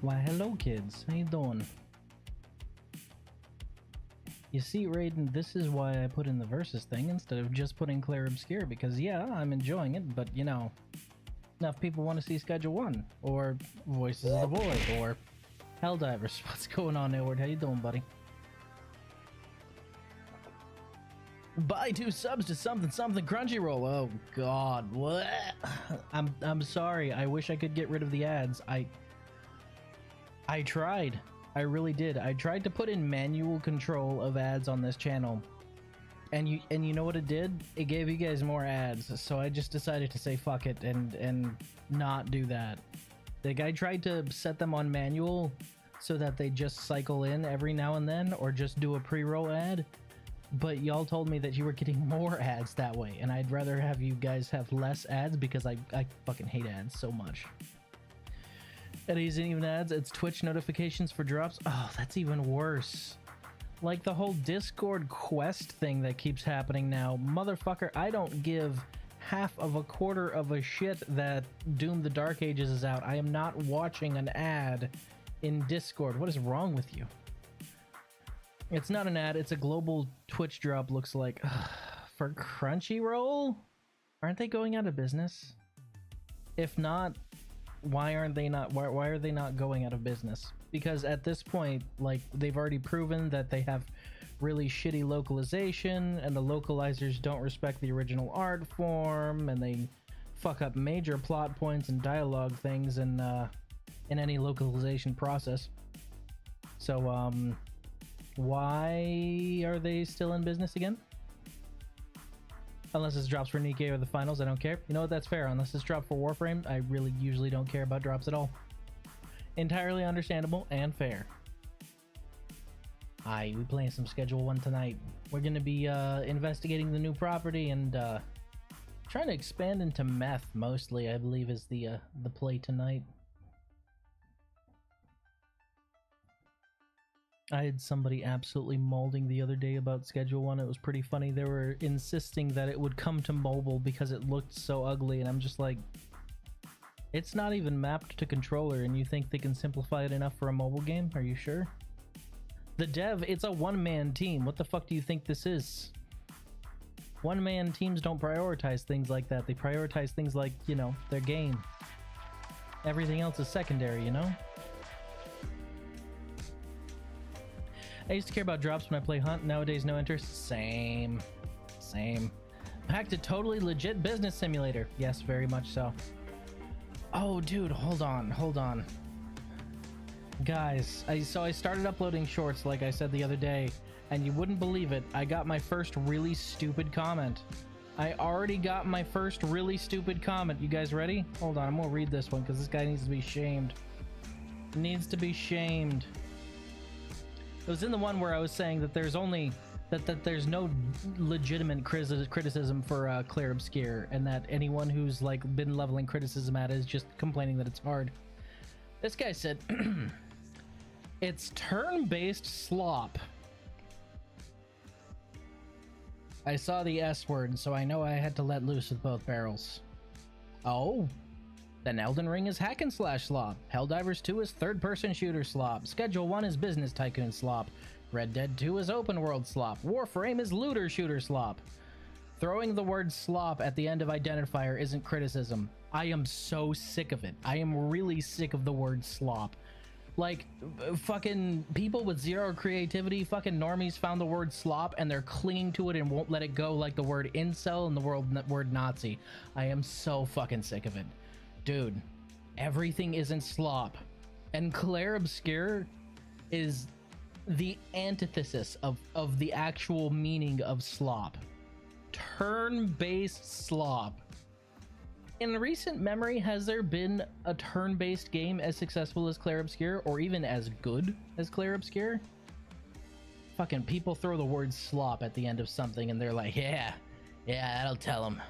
Why, hello kids, how you doing? You see, Raiden, this is why I put in the Versus thing instead of just putting Claire Obscure, because yeah, I'm enjoying it, but you know, enough people want to see Schedule 1, or Voices of the Void, or Helldivers. What's going on, Edward? How you doing, buddy? Buy 2 subs to something Crunchyroll. Oh god, what? I'm sorry, I wish I could get rid of the ads. I tried. I really did. I tried to put in manual control of ads on this channel. And you know what it did? It gave you guys more ads. So I just decided to say fuck it and not do that. Like, I tried to set them on manual so that they just cycle in every now and then, or just do a pre-roll ad. But y'all told me that you were getting more ads that way, and I'd rather have you guys have less ads because I fucking hate ads so much. It isn't even ads, it's Twitch notifications for drops. Oh, that's even worse. Like the whole Discord quest thing that keeps happening now. Motherfucker, I don't give half of a quarter of a shit that Doom the Dark Ages is out. I am not watching an ad in Discord. What is wrong with you? It's not an ad, it's a global Twitch drop, looks like. For Crunchyroll? Aren't they going out of business? If not, why are they not going out of business? Because at this point, like, they've already proven that they have really shitty localization, and the localizers don't respect the original art form, and they fuck up major plot points and dialogue things in any localization process. So why are they still in business again? Unless it's drops for Nikkei or the finals, I don't care. You know what, that's fair. Unless it's dropped for Warframe, I really usually don't care about drops at all. Entirely understandable and fair. We playing some Schedule 1 tonight. We're gonna be investigating the new property and trying to expand into meth, mostly, I believe, is the play tonight. I had somebody absolutely molding the other day about Schedule 1. It was pretty funny. They were insisting that it would come to mobile because it looked so ugly, and I'm just like, it's not even mapped to controller, and you think they can simplify it enough for a mobile game? Are you sure? The dev, it's a one-man team. What the fuck do you think this is? One-man teams don't prioritize things like that. They prioritize things like, you know, their game. Everything else is secondary, you know? I used to care about drops when I play Hunt. Nowadays, no interest. Same. Back to totally legit business simulator. Yes, very much so. Oh, dude, hold on. Guys, so I started uploading shorts, like I said the other day, and you wouldn't believe it. I got my first really stupid comment. I already got my first really stupid comment. You guys ready? Hold on, I'm gonna read this one because this guy needs to be shamed. Needs to be shamed. It was in the one where I was saying that there's only that there's no legitimate criticism for Claire Obscure, and that anyone who's like been leveling criticism at it is just complaining that it's hard. This guy said, it's turn-based slop. I saw the S word, so I know I had to let loose with both barrels. Oh? Then Elden Ring is hack and slash slop. Helldivers 2 is third-person shooter slop. Schedule 1 is business tycoon slop. Red Dead 2 is open world slop. Warframe is looter shooter slop. Throwing the word slop at the end of identifier isn't criticism. I am so sick of it. I am really sick of the word slop. Like, fucking people with zero creativity, fucking normies found the word slop and they're clinging to it and won't let it go, like the word incel and the word Nazi. I am so fucking sick of it. Dude, everything isn't slop. And Claire Obscure is the antithesis of the actual meaning of slop. Turn-based slop. In recent memory, has there been a turn-based game as successful as Claire Obscure, or even as good as Claire Obscure? Fucking people throw the word slop at the end of something and they're like, yeah, that'll tell them.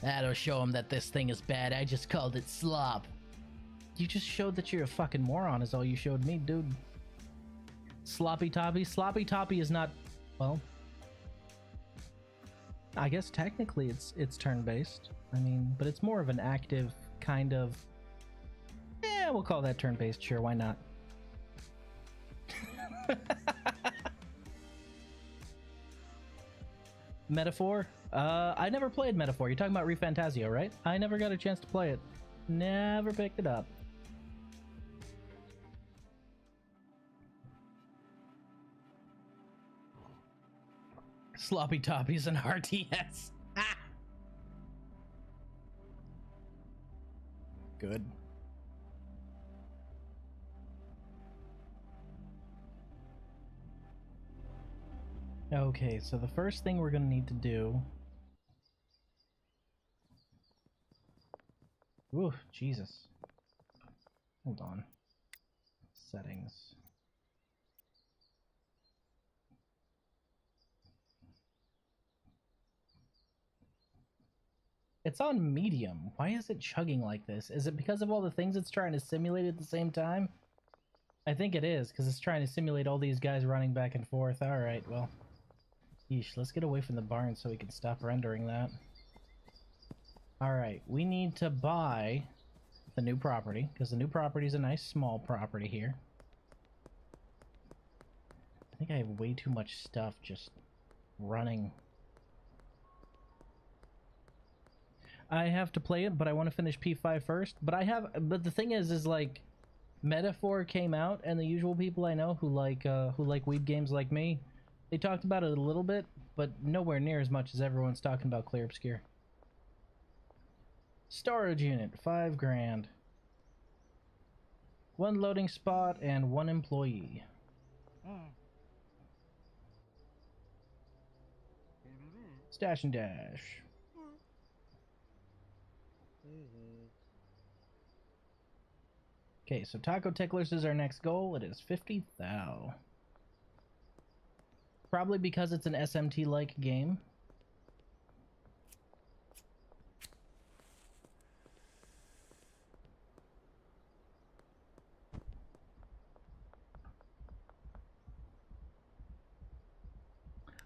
That'll show them that this thing is bad. I just called it slop. You just showed that you're a fucking moron is all you showed me, dude. Sloppy Toppy? Sloppy Toppy is not, well, I guess technically it's turn-based. I mean, but it's more of an active kind of, Yeah, we'll call that turn-based. Sure, why not? Metaphor? I never played Metaphor. You're talking about ReFantazio, right? I never got a chance to play it. Never picked it up. Sloppy Toppies and RTS. Ah! Good. Okay, so the first thing we're gonna need to do... Ooh, Jesus. Hold on. Settings. It's on medium. Why is it chugging like this? Is it because of all the things it's trying to simulate at the same time? I think it is, because it's trying to simulate all these guys running back and forth. Alright, well. Yeesh, let's get away from the barn so we can stop rendering that. Alright, we need to buy the new property, because the new property is a nice small property here. I think I have way too much stuff just running. I have to play it, but I want to finish P5 first. But the thing is like, Metaphor came out, and the usual people I know who like weeb games like me, they talked about it a little bit, but nowhere near as much as everyone's talking about Clear Obscure. Storage unit, 5 grand. 1 loading spot and 1 employee. Stash and dash. Okay, so Taco Ticklers is our next goal. It is 50 thou. Probably because it's an SMT-like game.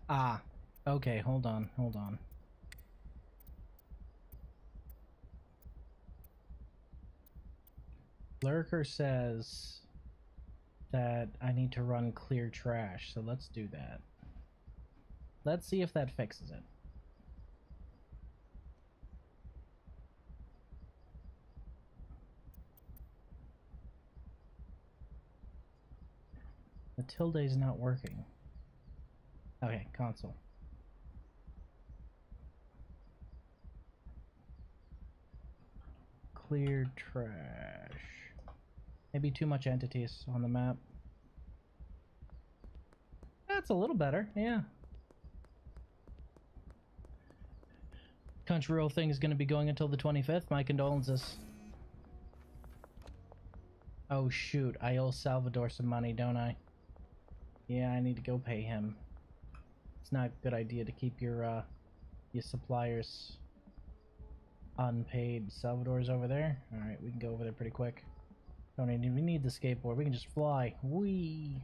Ah, okay, hold on. Lurker says that I need to run clear trash, so let's do that. Let's see if that fixes it. The tilde is not working. Okay, console. Clear trash. Maybe too much entities on the map. That's a little better, yeah. Crunchyroll thing is going to be going until the 25th. My condolences. Oh shoot, I owe Salvador some money, don't I? Yeah, I need to go pay him. It's not a good idea to keep your suppliers unpaid. Salvador's over there. Alright, we can go over there pretty quick. Don't even need the skateboard. We can just fly. Whee!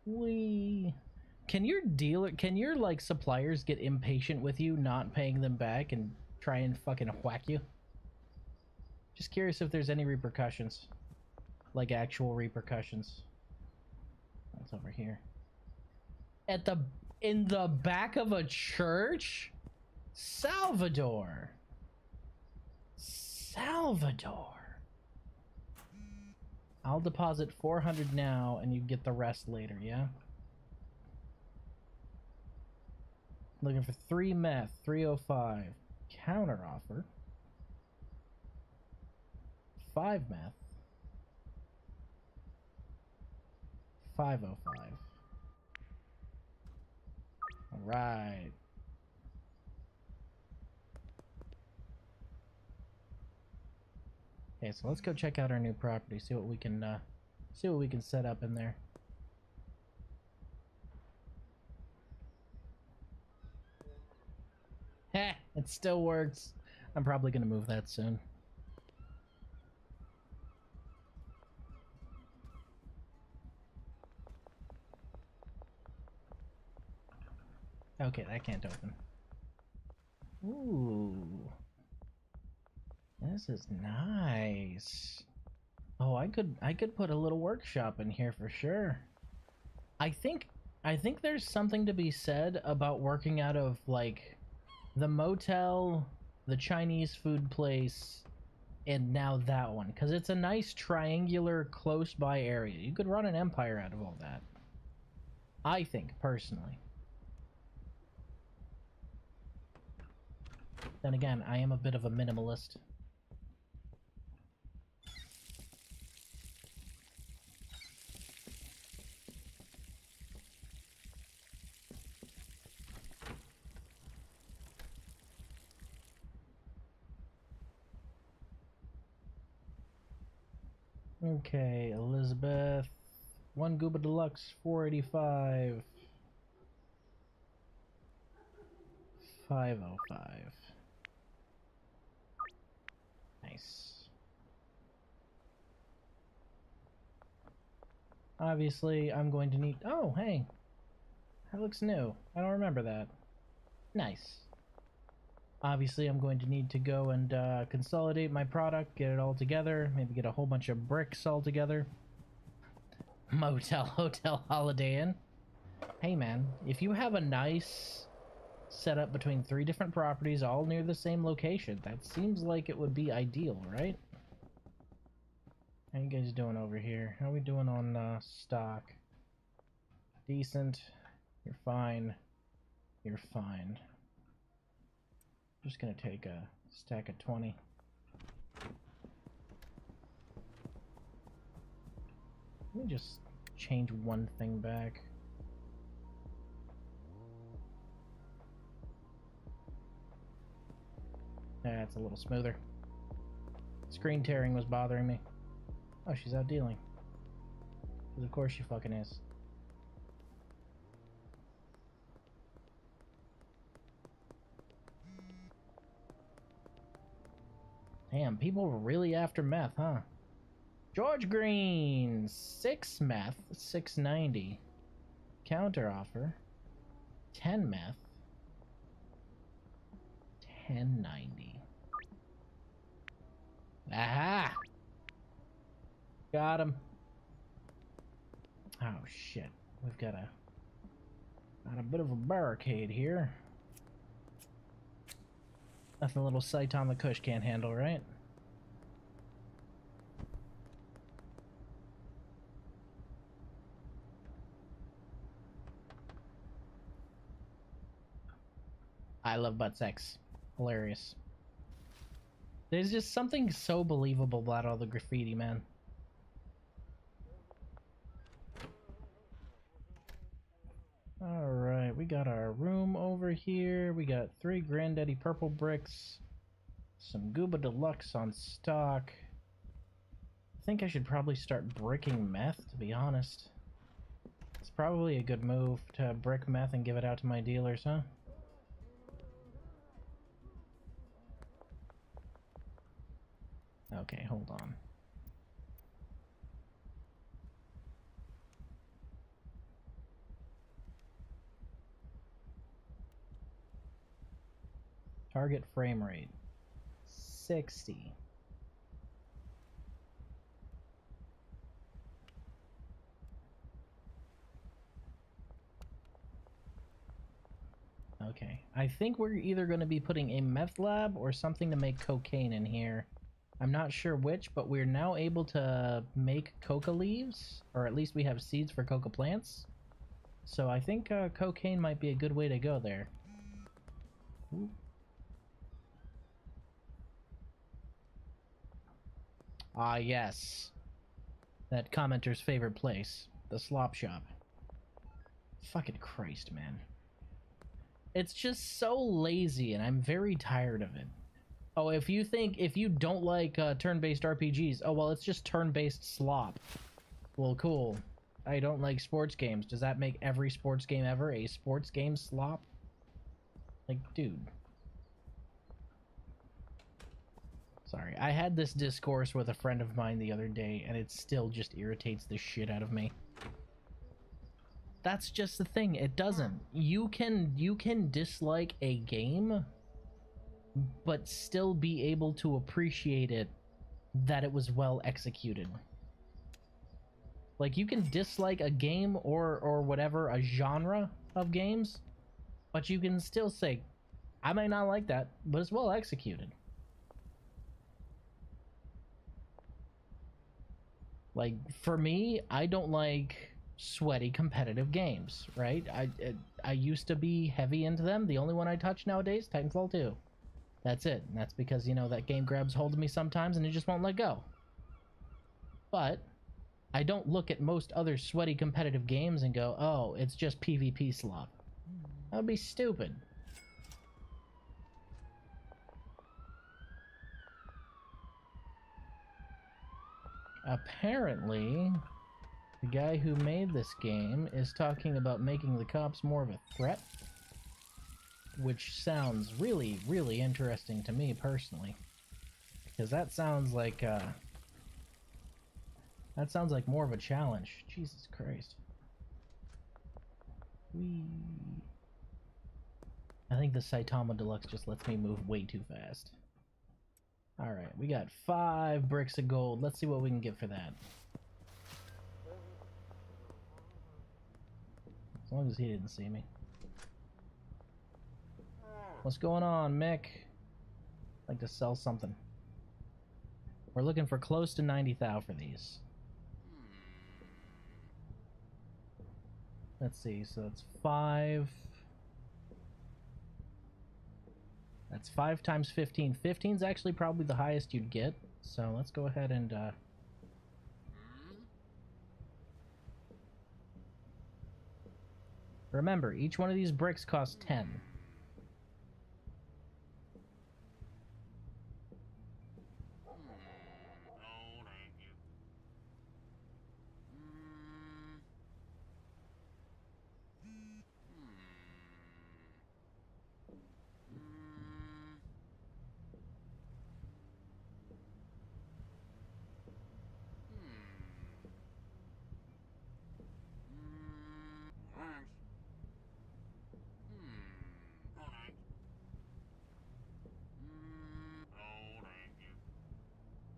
Whee! Can your like suppliers get impatient with you not paying them back and try and fucking whack you? Just curious if there's any repercussions. Like actual repercussions. That's over here. In the back of a church? Salvador. I'll deposit 400 now and you get the rest later, yeah? Looking for 3 meth, 305. Counter offer. 5 meth. 505. Alright. Okay, so let's go check out our new property, see what we can set up in there. Heh, it still works. I'm probably gonna move that soon. Okay, that can't open. Ooh. This is nice. Oh, I could put a little workshop in here for sure. I think I think there's something to be said about working out of like the motel, the Chinese food place, and now that one, because it's a nice triangular close by area. You could run an empire out of all that. I think personally. Then again, I am a bit of a minimalist. Okay, Elizabeth. One Gooba Deluxe, 485. 505. Nice. Obviously, I'm going to need... Oh, hey. That looks new. I don't remember that. Nice. Obviously, I'm going to need to go and consolidate my product, get it all together, maybe get a whole bunch of bricks all together. Motel, hotel, Holiday Inn. Hey man, if you have a nice setup between 3 different properties all near the same location, that seems like it would be ideal, right? How you guys doing over here? How are we doing on stock? Decent. You're fine. You're fine. Just gonna take a stack of 20. Let me just change one thing back. That's a little smoother. Screen tearing was bothering me. Oh, she's out dealing. Because of course she fucking is. Damn, people were really after meth, huh? George Green, 6 meth, 690. Counter offer, 10 meth, 1090. Aha! Got him. Oh shit, we've got a bit of a barricade here. Nothing a little sight on the Kush can't handle, right? I love butt sex. Hilarious. There's just something so believable about all the graffiti, man. Alright, we got our room over here. We got 3 Granddaddy Purple bricks. Some Gooba Deluxe on stock. I think I should probably start bricking meth, to be honest. It's probably a good move to brick meth and give it out to my dealers, huh? Okay, hold on. Target frame rate 60. Okay, I think we're either going to be putting a meth lab or something to make cocaine in here. I'm not sure which, but we're now able to make coca leaves, or at least we have seeds for coca plants. So I think cocaine might be a good way to go there. Ooh. Ah, yes. That commenter's favorite place. The slop shop. Fucking Christ, man. It's just so lazy, and I'm very tired of it. Oh, if you don't like turn-based RPGs, oh, well, it's just turn-based slop. Well, cool. I don't like sports games. Does that make every sports game ever a sports game slop? Like, dude. Sorry, I had this discourse with a friend of mine the other day, and it still just irritates the shit out of me. That's just the thing, it doesn't. You can dislike a game, but still be able to appreciate it, that it was well executed. Like, you can dislike a game or whatever, a genre of games, but you can still say, I might not like that, but it's well executed. Like, for me, I don't like sweaty competitive games, right? I used to be heavy into them. The only one I touch nowadays, Titanfall 2. That's it. And that's because, you know, that game grabs hold of me sometimes and it just won't let go. But I don't look at most other sweaty competitive games and go, oh, it's just PvP slop. That would be stupid. Apparently, the guy who made this game is talking about making the cops more of a threat, which sounds really, really interesting to me personally, because that sounds like more of a challenge. Jesus Christ. Whee. I think the Saitama Deluxe just lets me move way too fast. Alright, we got 5 bricks of gold. Let's see what we can get for that. As long as he didn't see me. What's going on, Mick? I'd like to sell something. We're looking for close to 90,000 for these. Let's see, so that's 5. That's 5 times 15. 15's actually probably the highest you'd get. So let's go ahead and remember, each one of these bricks costs 10.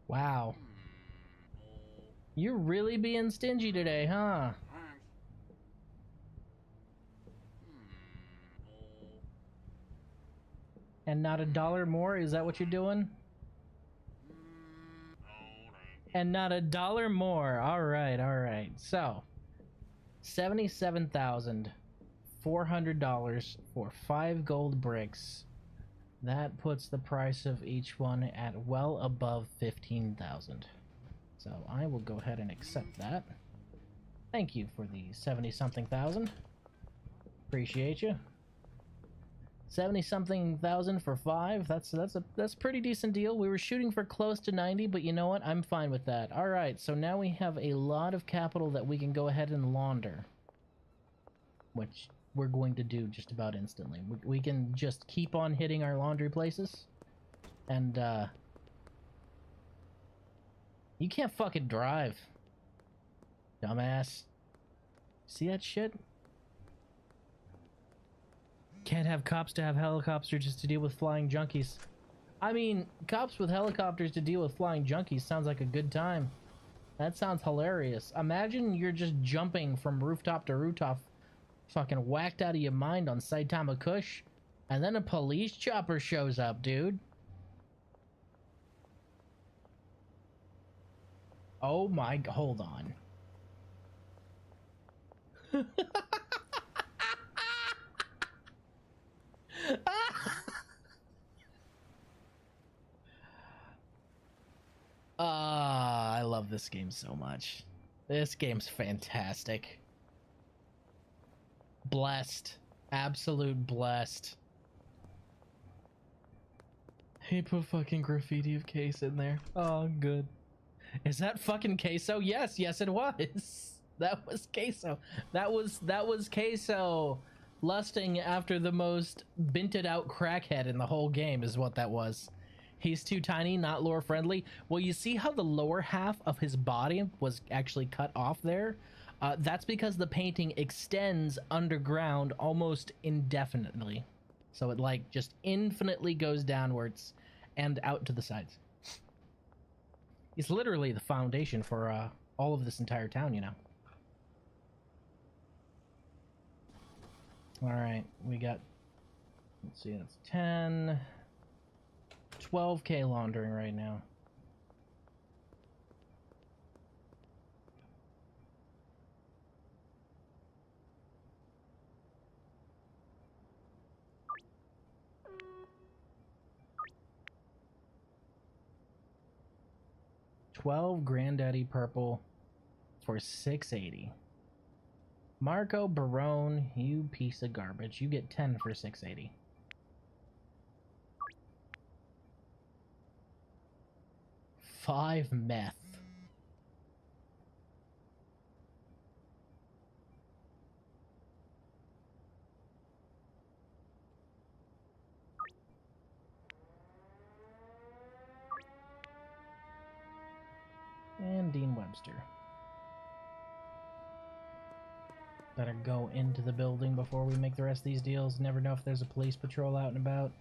Wow. You're really being stingy today, huh? And not $1 more? Is that what you're doing? And not $1 more. Alright, alright. So, $77,400 for 5 gold bricks. That puts the price of each one at well above 15,000. So I will go ahead and accept that. Thank you for the 70-something thousand. Appreciate you. 70-something thousand for 5. That's a pretty decent deal. We were shooting for close to 90, but you know what? I'm fine with that. All right, so now we have a lot of capital that we can go ahead and launder, which we're going to do just about instantly. We can just keep on hitting our laundry places, and you can't fucking drive, dumbass. See that shit? Can't have cops to have helicopters just to deal with flying junkies. I mean, cops with helicopters to deal with flying junkies sounds like a good time. That sounds hilarious. Imagine you're just jumping from rooftop to rooftop, fucking whacked out of your mind on Saitama Kush, and then a police chopper shows up, dude. Oh my, hold on. I love this game so much. This game's fantastic. Blessed. Absolute blessed. He put fucking graffiti of Case in there. Oh, good. Is that fucking Queso? Yes, yes it was. That was Queso. That was Queso lusting after the most binted out crackhead in the whole game is what that was. He's too tiny, not lore friendly. Well, you see how the lower half of his body was actually cut off there? That's because the painting extends underground almost indefinitely. So it like just infinitely goes downwards and out to the sides. It's literally the foundation for all of this entire town, you know. All right, we got, let's see, that's 10, 12K laundering right now. $12 Granddaddy Purple for 680. Marco Barone, you piece of garbage. You get 10 for 680. Five meth. And Dean Webster. Better go into the building before we make the rest of these deals. Never know if there's a police patrol out and about.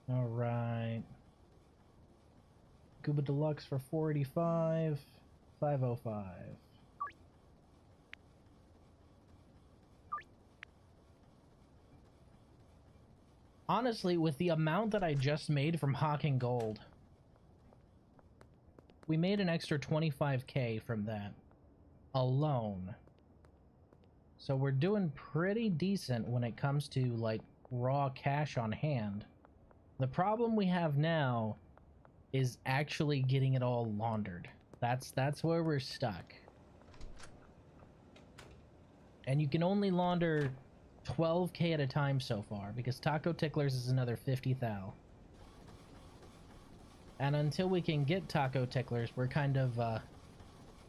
Alright. Cuba Deluxe for 485. 505. Honestly, with the amount that I just made from hawking gold, we made an extra 25K from that alone. So we're doing pretty decent when it comes to, like, raw cash on hand. The problem we have now is actually getting it all laundered. That's where we're stuck. And you can only launder 12K at a time so far, because Taco Ticklers is another 50 thou. And until we can get Taco Ticklers, we're kind of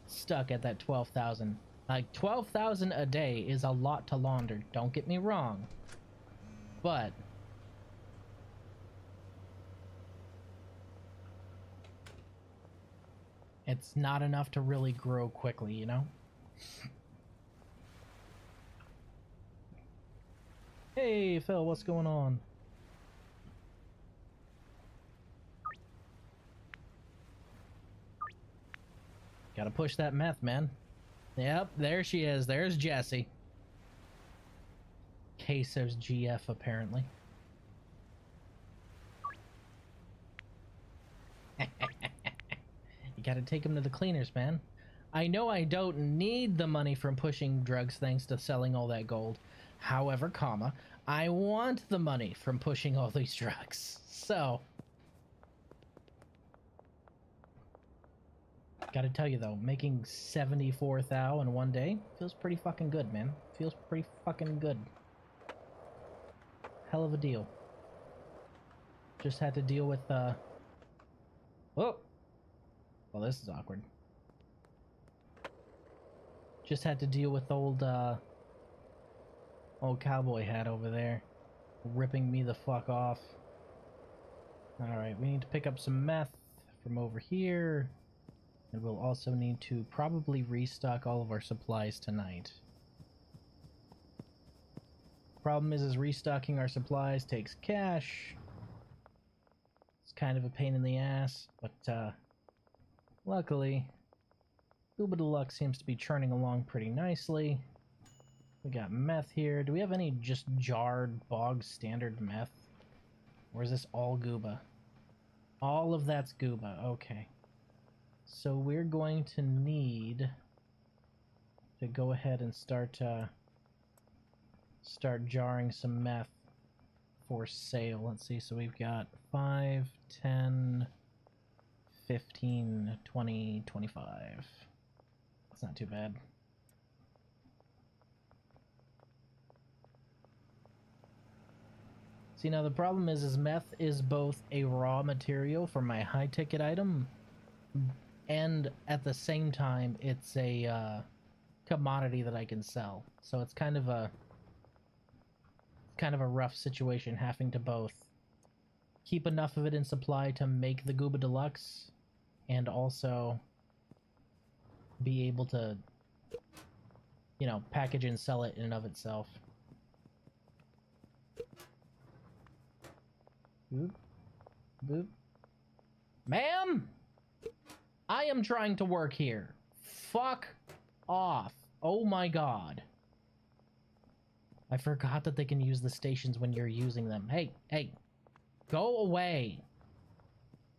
stuck at that 12,000. Like, 12,000 a day is a lot to launder, don't get me wrong. But it's not enough to really grow quickly, you know? Hey, Phil, what's going on? Gotta push that meth, man. Yep, there she is. There's Jessie. Queso's GF, apparently. You gotta take him to the cleaners, man. I know I don't need the money from pushing drugs thanks to selling all that gold. However, comma, I want the money from pushing all these drugs. So, gotta tell you though, making 74 thou in one day feels pretty fucking good, man. Feels pretty fucking good. Hell of a deal. Just had to deal with, oh! Well, this is awkward. Just had to deal with old cowboy hat over there, ripping me the fuck off. Alright, we need to pick up some meth from over here. And we'll also need to probably restock all of our supplies tonight. Problem is restocking our supplies takes cash. It's kind of a pain in the ass, but luckily, Cuba Deluxe seems to be churning along pretty nicely. We got meth here. Do we have any just jarred, bog standard meth? Or is this all Gooba? All of that's Gooba, okay. So we're going to need to go ahead and start jarring some meth for sale. Let's see, so we've got 5, 10, 15, 20, 25. That's not too bad. See, now the problem is meth is both a raw material for my high ticket item, and at the same time it's a commodity that I can sell. So it's kind of a rough situation having to both keep enough of it in supply to make the Cuba Deluxe and also be able to, you know, package and sell it in and of itself. Boop. Boop. Ma'am! I am trying to work here. Fuck off. Oh my god. I forgot that they can use the stations when you're using them. Hey, hey. Go away.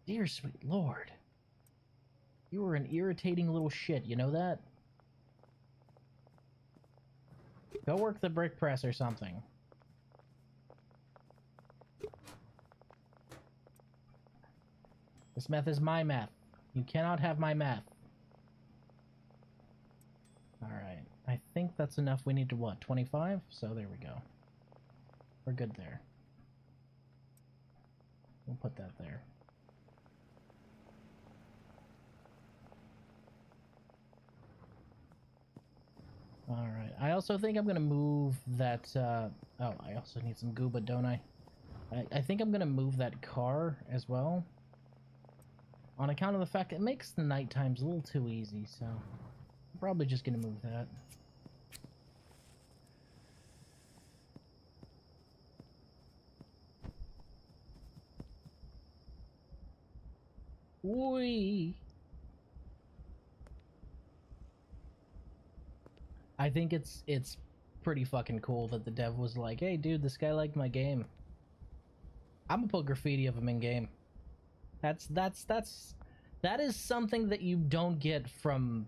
Dear sweet lord. You were an irritating little shit, you know that? Go work the brick press or something. This meth is my meth. You cannot have my meth. Alright. I think that's enough. We need to what? 25? So there we go. We're good there. We'll put that there. Alright. I also think I'm gonna move that, oh, I also need some gooba, don't I? I think I'm gonna move that car as well. On account of the fact it makes the night times a little too easy, so I'm probably just gonna move that. Whee! I think it's pretty fucking cool that the dev was like, hey dude, this guy liked my game. I'm gonna put graffiti of him in game. That is something that you don't get from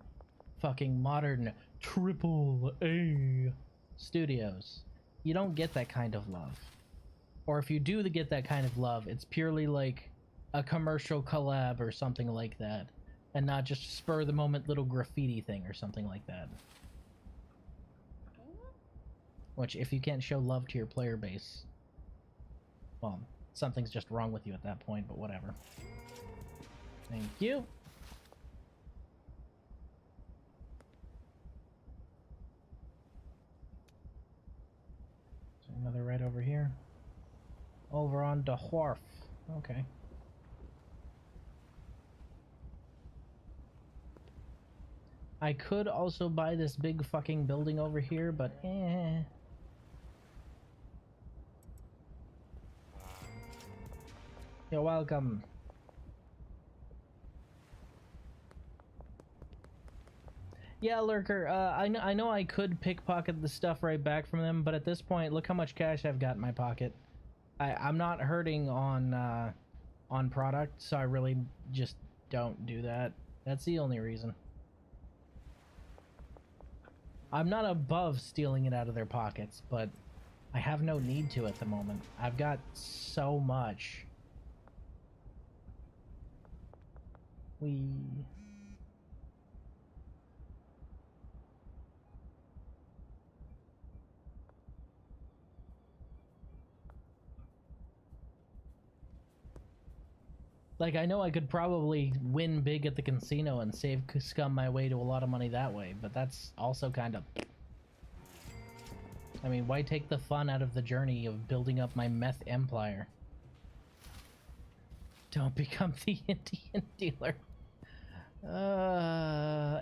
fucking modern AAA studios. You don't get that kind of love. Or if you do get that kind of love, it's purely like a commercial collab or something like that, and not just spur the moment little graffiti thing or something like that. Which, if you can't show love to your player base, well, something's just wrong with you at that point, but whatever. Thank you. So another right over here. Over on the wharf. Okay. I could also buy this big fucking building over here, but eh. You're welcome. Yeah, Lurker, I know I could pickpocket the stuff right back from them, but at this point, look how much cash I've got in my pocket. I'm not hurting on product, so I really just don't do that. That's the only reason. I'm not above stealing it out of their pockets, but I have no need to at the moment. I've got so much. Like, I know I could probably win big at the casino and save scum my way to a lot of money that way, but that's also kind of... I mean, why take the fun out of the journey of building up my meth empire? Don't become the Indian dealer.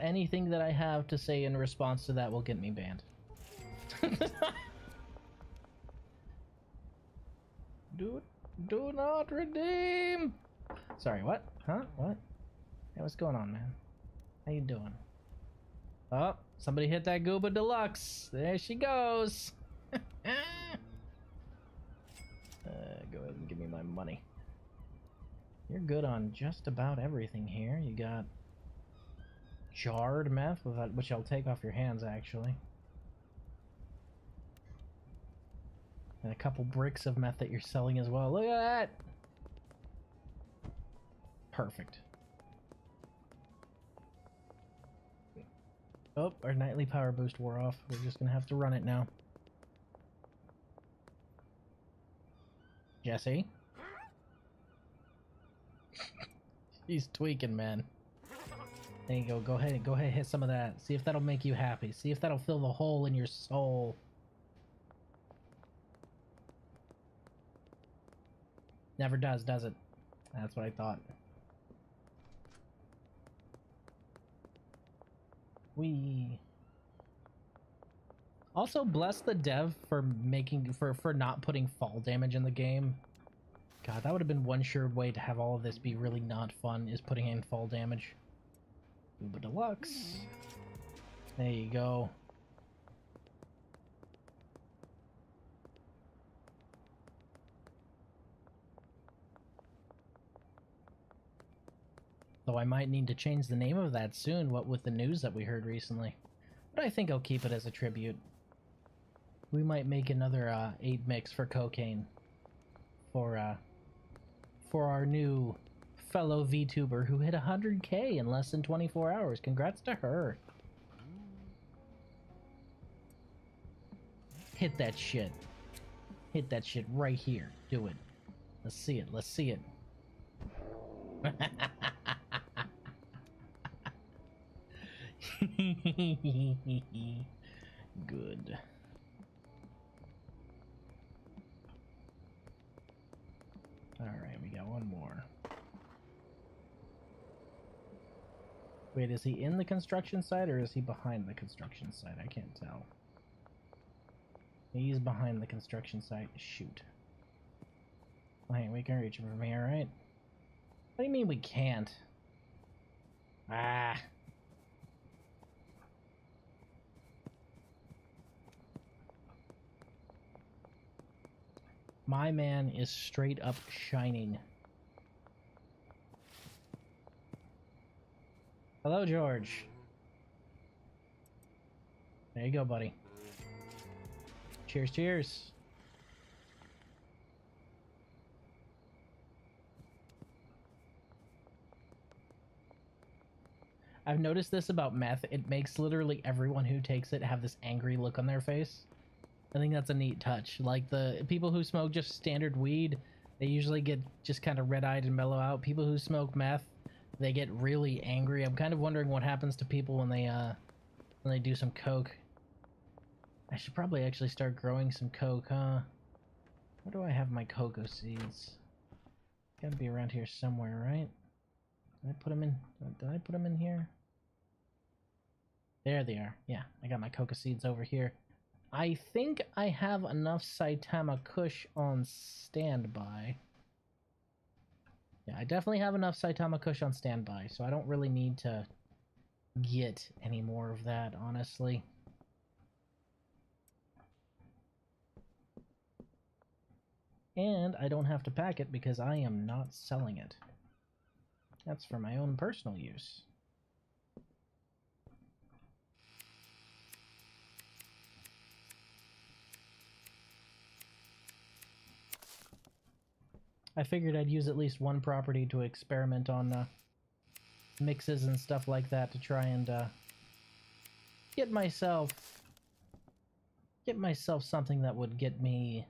Anything that I have to say in response to that will get me banned. Do not redeem! Sorry, what? Huh? What? Hey, what's going on, man? How you doing? Oh, somebody hit that Gooba Deluxe. There she goes. Go ahead and give me my money. You're good on just about everything here. You got jarred meth, which I'll take off your hands, actually. And a couple bricks of meth that you're selling as well. Look at that! Perfect. Oh, our nightly power boost wore off. We're just gonna have to run it now. Jesse? He's tweaking, man. There you go. Go ahead, hit some of that. See if that'll make you happy. See if that'll fill the hole in your soul. Never does it? That's what I thought. Also, bless the dev for not putting fall damage in the game. God, that would have been one sure way to have all of this be really not fun, is putting in fall damage. Uber Deluxe. There you go. Though I might need to change the name of that soon, what with the news that we heard recently. But I think I'll keep it as a tribute. We might make another 8 mix for cocaine. For our new fellow VTuber who hit 100K in less than 24 hours. Congrats to her. Hit that shit. Hit that shit right here. Do it. Let's see it. Let's see it. Good. Alright, we got one more. Wait, is he in the construction site or is he behind the construction site? I can't tell. He's behind the construction site. Shoot. Wait, we can reach him from here, right? What do you mean we can't? Ah. My man is straight up shining. Hello, George. There you go, buddy. Cheers, cheers. I've noticed this about meth. It makes literally everyone who takes it have this angry look on their face. I think that's a neat touch. Like the people who smoke just standard weed, they usually get just kind of red-eyed and mellow out. People who smoke meth, they get really angry. I'm kind of wondering what happens to people when they do some coke. I should probably actually start growing some coke, huh? Where do I have my cocoa seeds? Gotta be around here somewhere, right? Did I put them in? Did I put them in here? There they are. Yeah, I got my cocoa seeds over here. I think I have enough Saitama Kush on standby. Yeah, I definitely have enough Saitama Kush on standby, so I don't really need to get any more of that, honestly. And I don't have to pack it because I am not selling it. That's for my own personal use. I figured I'd use at least one property to experiment on mixes and stuff like that to try and get myself something that would get me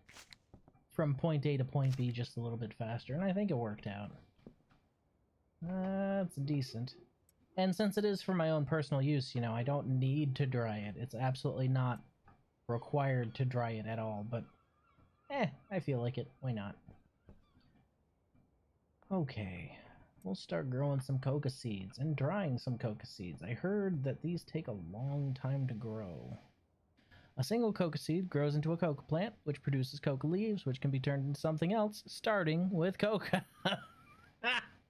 from point A to point B just a little bit faster, and I think it worked out. That's decent. And since it is for my own personal use, you know, I don't need to dry it. It's absolutely not required to dry it at all, but I feel like it. Why not? Okay, we'll start growing some coca seeds and drying some coca seeds. I heard that these take a long time to grow. A single coca seed grows into a coca plant, which produces coca leaves, which can be turned into something else, starting with coca.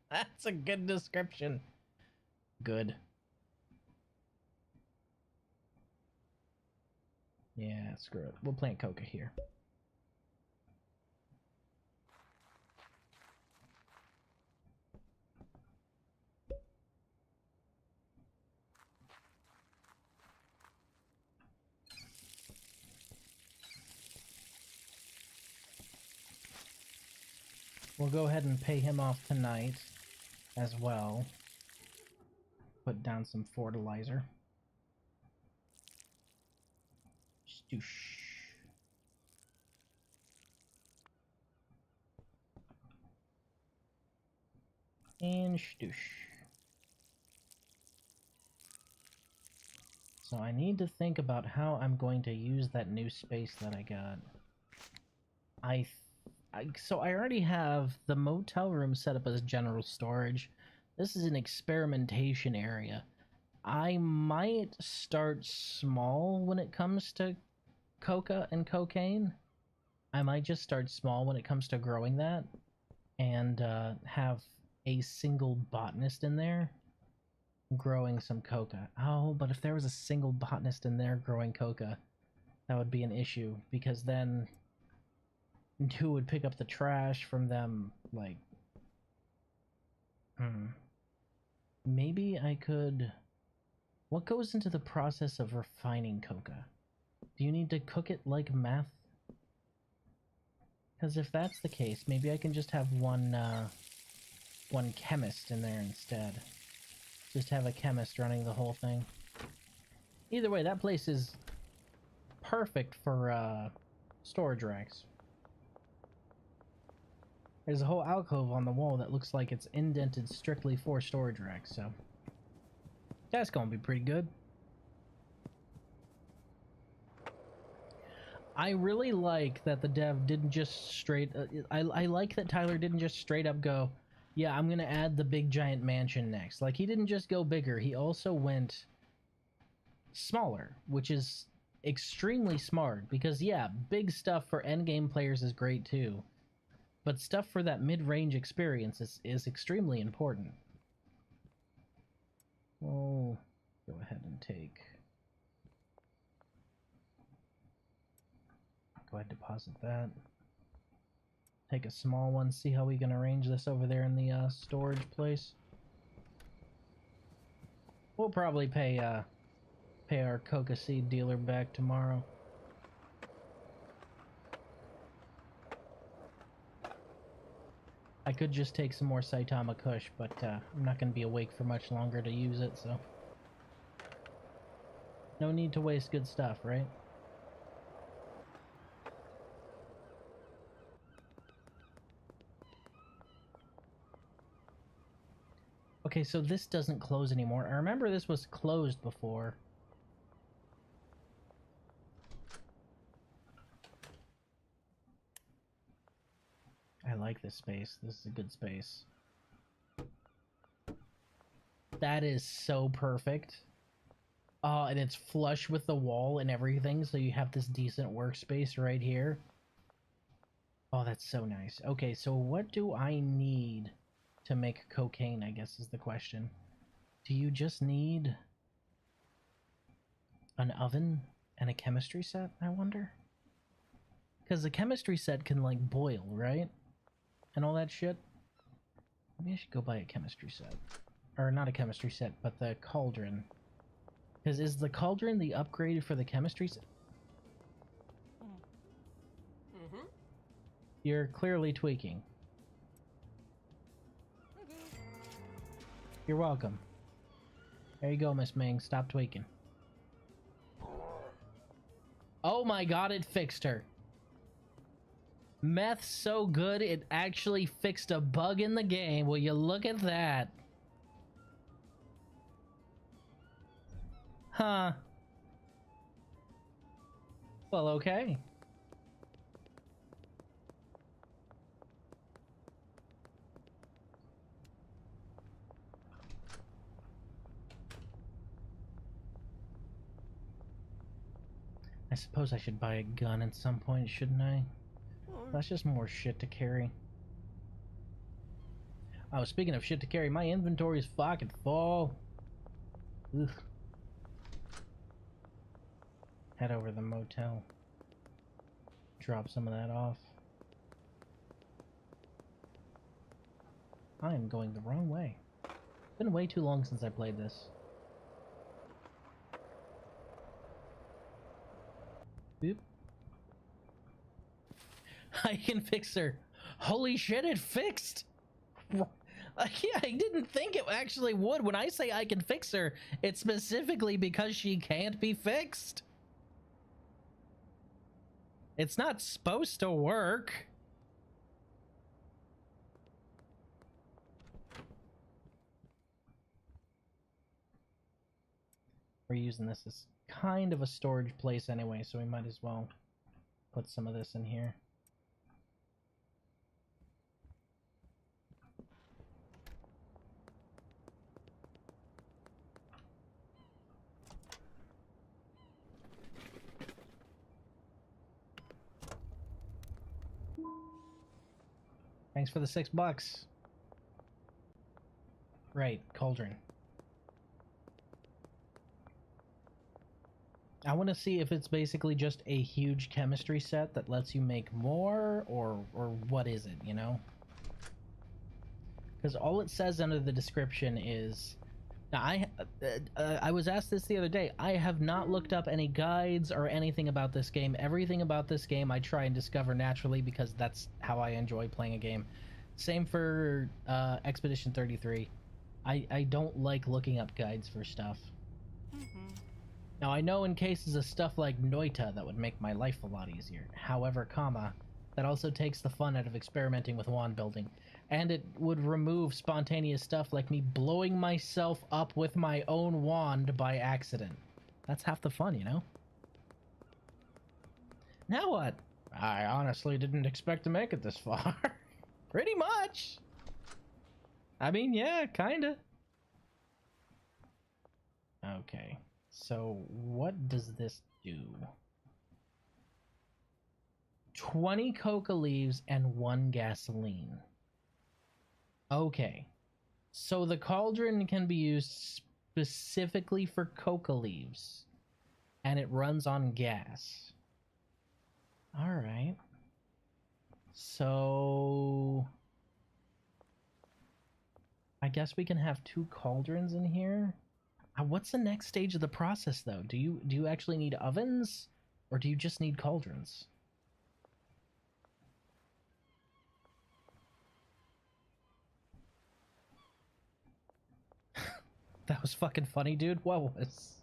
That's a good description. Good. Yeah, screw it. We'll plant coca here. We'll go ahead and pay him off tonight as well. Put down some fertilizer. Stoosh. And stoosh. So I need to think about how I'm going to use that new space that I got. So I already have the motel room set up as general storage. This is an experimentation area. I might start small when it comes to coca and cocaine. I might just start small when it comes to growing that and have a single botanist in there. growing some coca. Oh, but if there was a single botanist in there growing coca, that would be an issue, because then who would pick up the trash from them? Like, maybe I could... What goes into the process of refining coca? Do you need to cook it like meth? Because if that's the case, maybe I can just have one chemist in there instead. Just have a chemist running the whole thing. Either way, that place is perfect for storage racks. There's a whole alcove on the wall that looks like it's indented strictly for storage racks, so that's gonna be pretty good. I really like that the dev didn't just straight... I like that Tyler didn't just straight up go, yeah, I'm gonna add the big giant mansion next. Like, he didn't just go bigger, he also went smaller, which is extremely smart, because yeah, big stuff for endgame players is great too, but stuff for that mid-range experience is extremely important. We'll go ahead and take... Go ahead and deposit that. Take a small one, see how we can arrange this over there in the storage place. We'll probably pay our coca seed dealer back tomorrow. I could just take some more Saitama Kush, but I'm not going to be awake for much longer to use it, so... No need to waste good stuff, right? Okay, so this doesn't close anymore. I remember this was closed before. I like this space. This is a good space. That is so perfect. And it's flush with the wall and everything, so you have this decent workspace right here. Oh, that's so nice. Okay, so what do I need to make cocaine, I guess is the question. Do you just need an oven and a chemistry set, I wonder? Because the chemistry set can, like, boil, right? And all that shit. Maybe I should go buy a chemistry set. Or not a chemistry set, but the cauldron. Because is the cauldron the upgrade for the chemistry set? Mm-hmm. You're clearly tweaking. You're welcome. There you go, Miss Ming. Stop tweaking. Oh my god, it fixed her. Meth's so good, it actually fixed a bug in the game. Will you look at that? Huh. Well, okay. I suppose I should buy a gun at some point, shouldn't I? That's just more shit to carry. Oh, speaking of shit to carry, my inventory is fucking full. Ugh. Head over to the motel. Drop some of that off. I am going the wrong way. It's been way too long since I played this. Boop. I can fix her. Holy shit, it fixed! I didn't think it actually would. When I say I can fix her, it's specifically because she can't be fixed. It's not supposed to work. We're using this as kind of a storage place anyway, so we might as well put some of this in here. Thanks for the $6. Right, cauldron. I want to see if it's basically just a huge chemistry set that lets you make more, or what is it, you know? Because all it says under the description is... Now, I was asked this the other day. I have not looked up any guides or anything about this game. Everything about this game I try and discover naturally because that's how I enjoy playing a game. Same for Expedition 33. I don't like looking up guides for stuff. Now, I know in cases of stuff like Noita that would make my life a lot easier. However, that also takes the fun out of experimenting with wand building. And it would remove spontaneous stuff like me blowing myself up with my own wand by accident. That's half the fun, you know? Now what? I honestly didn't expect to make it this far. Pretty much. I mean, yeah, kinda. Okay. So, what does this do? 20 coca leaves and 1 gasoline. Okay. So the cauldron can be used specifically for coca leaves. And it runs on gas. Alright. So... I guess we can have 2 cauldrons in here. What's the next stage of the process, though? Do you actually need ovens, or do you just need cauldrons? That was fucking funny, dude. What was?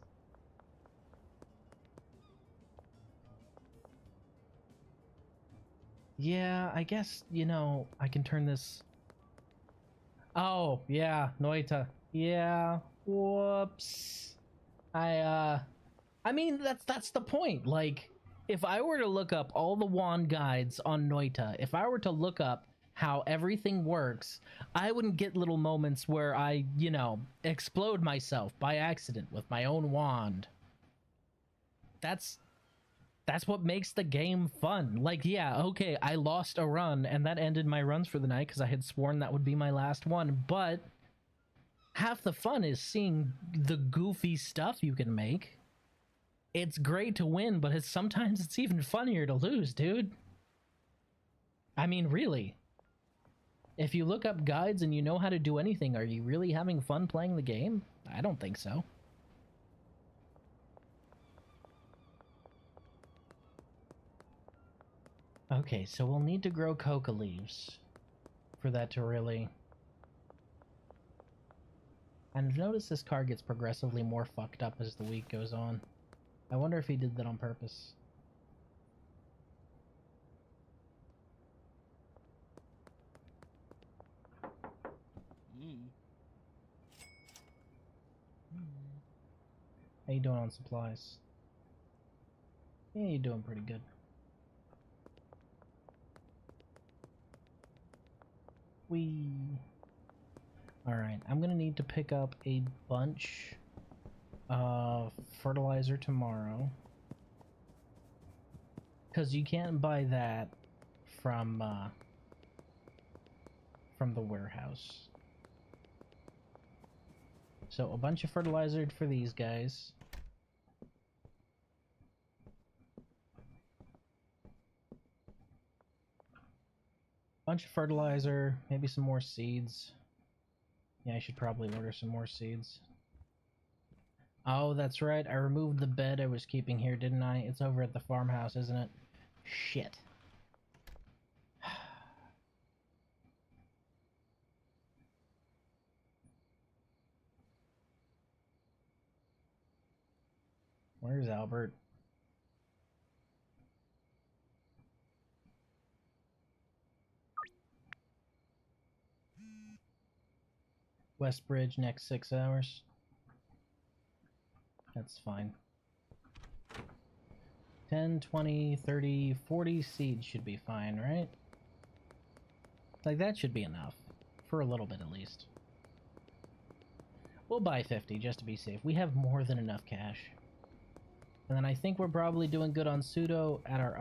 Yeah, I guess, you know, I can turn this... Oh, yeah, Noita. Yeah, whoops. I mean, that's the point. Like, if I were to look up all the wand guides on Noita, if I were to look up how everything works, I wouldn't get little moments where I, you know, explode myself by accident with my own wand. That's what makes the game fun. Like, yeah, okay, I lost a run, and that ended my runs for the night because I had sworn that would be my last one, but half the fun is seeing the goofy stuff you can make. It's great to win, but sometimes it's even funnier to lose, dude. I mean, really. If you look up guides and you know how to do anything, are you really having fun playing the game? I don't think so. Okay, so we'll need to grow coca leaves for that to really... And I've noticed this car gets progressively more fucked up as the week goes on. I wonder if he did that on purpose. How you doing on supplies? Yeah, you're doing pretty good. Alright, I'm gonna need to pick up a bunch of fertilizer tomorrow. Because you can't buy that from the warehouse. So a bunch of fertilizer for these guys. Bunch of fertilizer, maybe some more seeds. Yeah, I should probably order some more seeds. Oh, that's right. I removed the bed I was keeping here, didn't I? It's over at the farmhouse, isn't it? Shit. Where's Albert? West Bridge next 6 hours. That's fine. 10, 20, 30, 40 seeds should be fine, right? Like, that should be enough. For a little bit, at least. We'll buy 50, just to be safe. We have more than enough cash. And then I think we're probably doing good on pseudo at our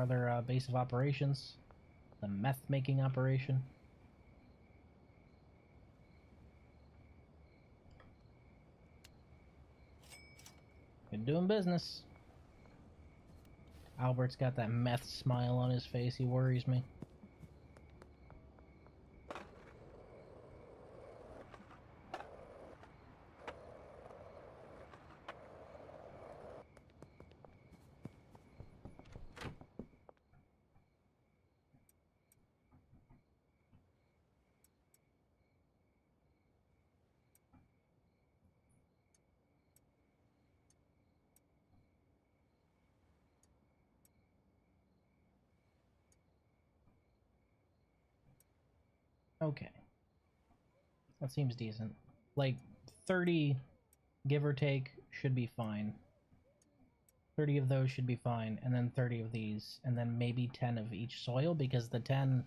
other base of operations. The meth-making operation. Good doing business. Albert's got that meth smile on his face. He worries me. Okay. That seems decent. Like, 30, give or take, should be fine. 30 of those should be fine, and then 30 of these, and then maybe 10 of each soil, because the 10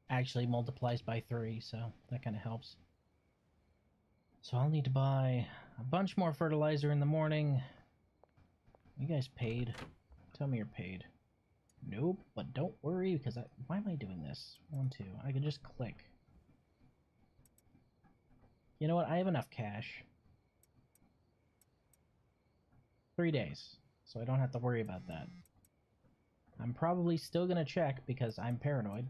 actually multiplies by 3, so that kind of helps. So I'll need to buy a bunch more fertilizer in the morning. You guys paid? Tell me you're paid. Nope, but don't worry, because why am I doing this? 1, 2. I can just click. You know what? I have enough cash. 3 days, so I don't have to worry about that. I'm probably still gonna check because I'm paranoid.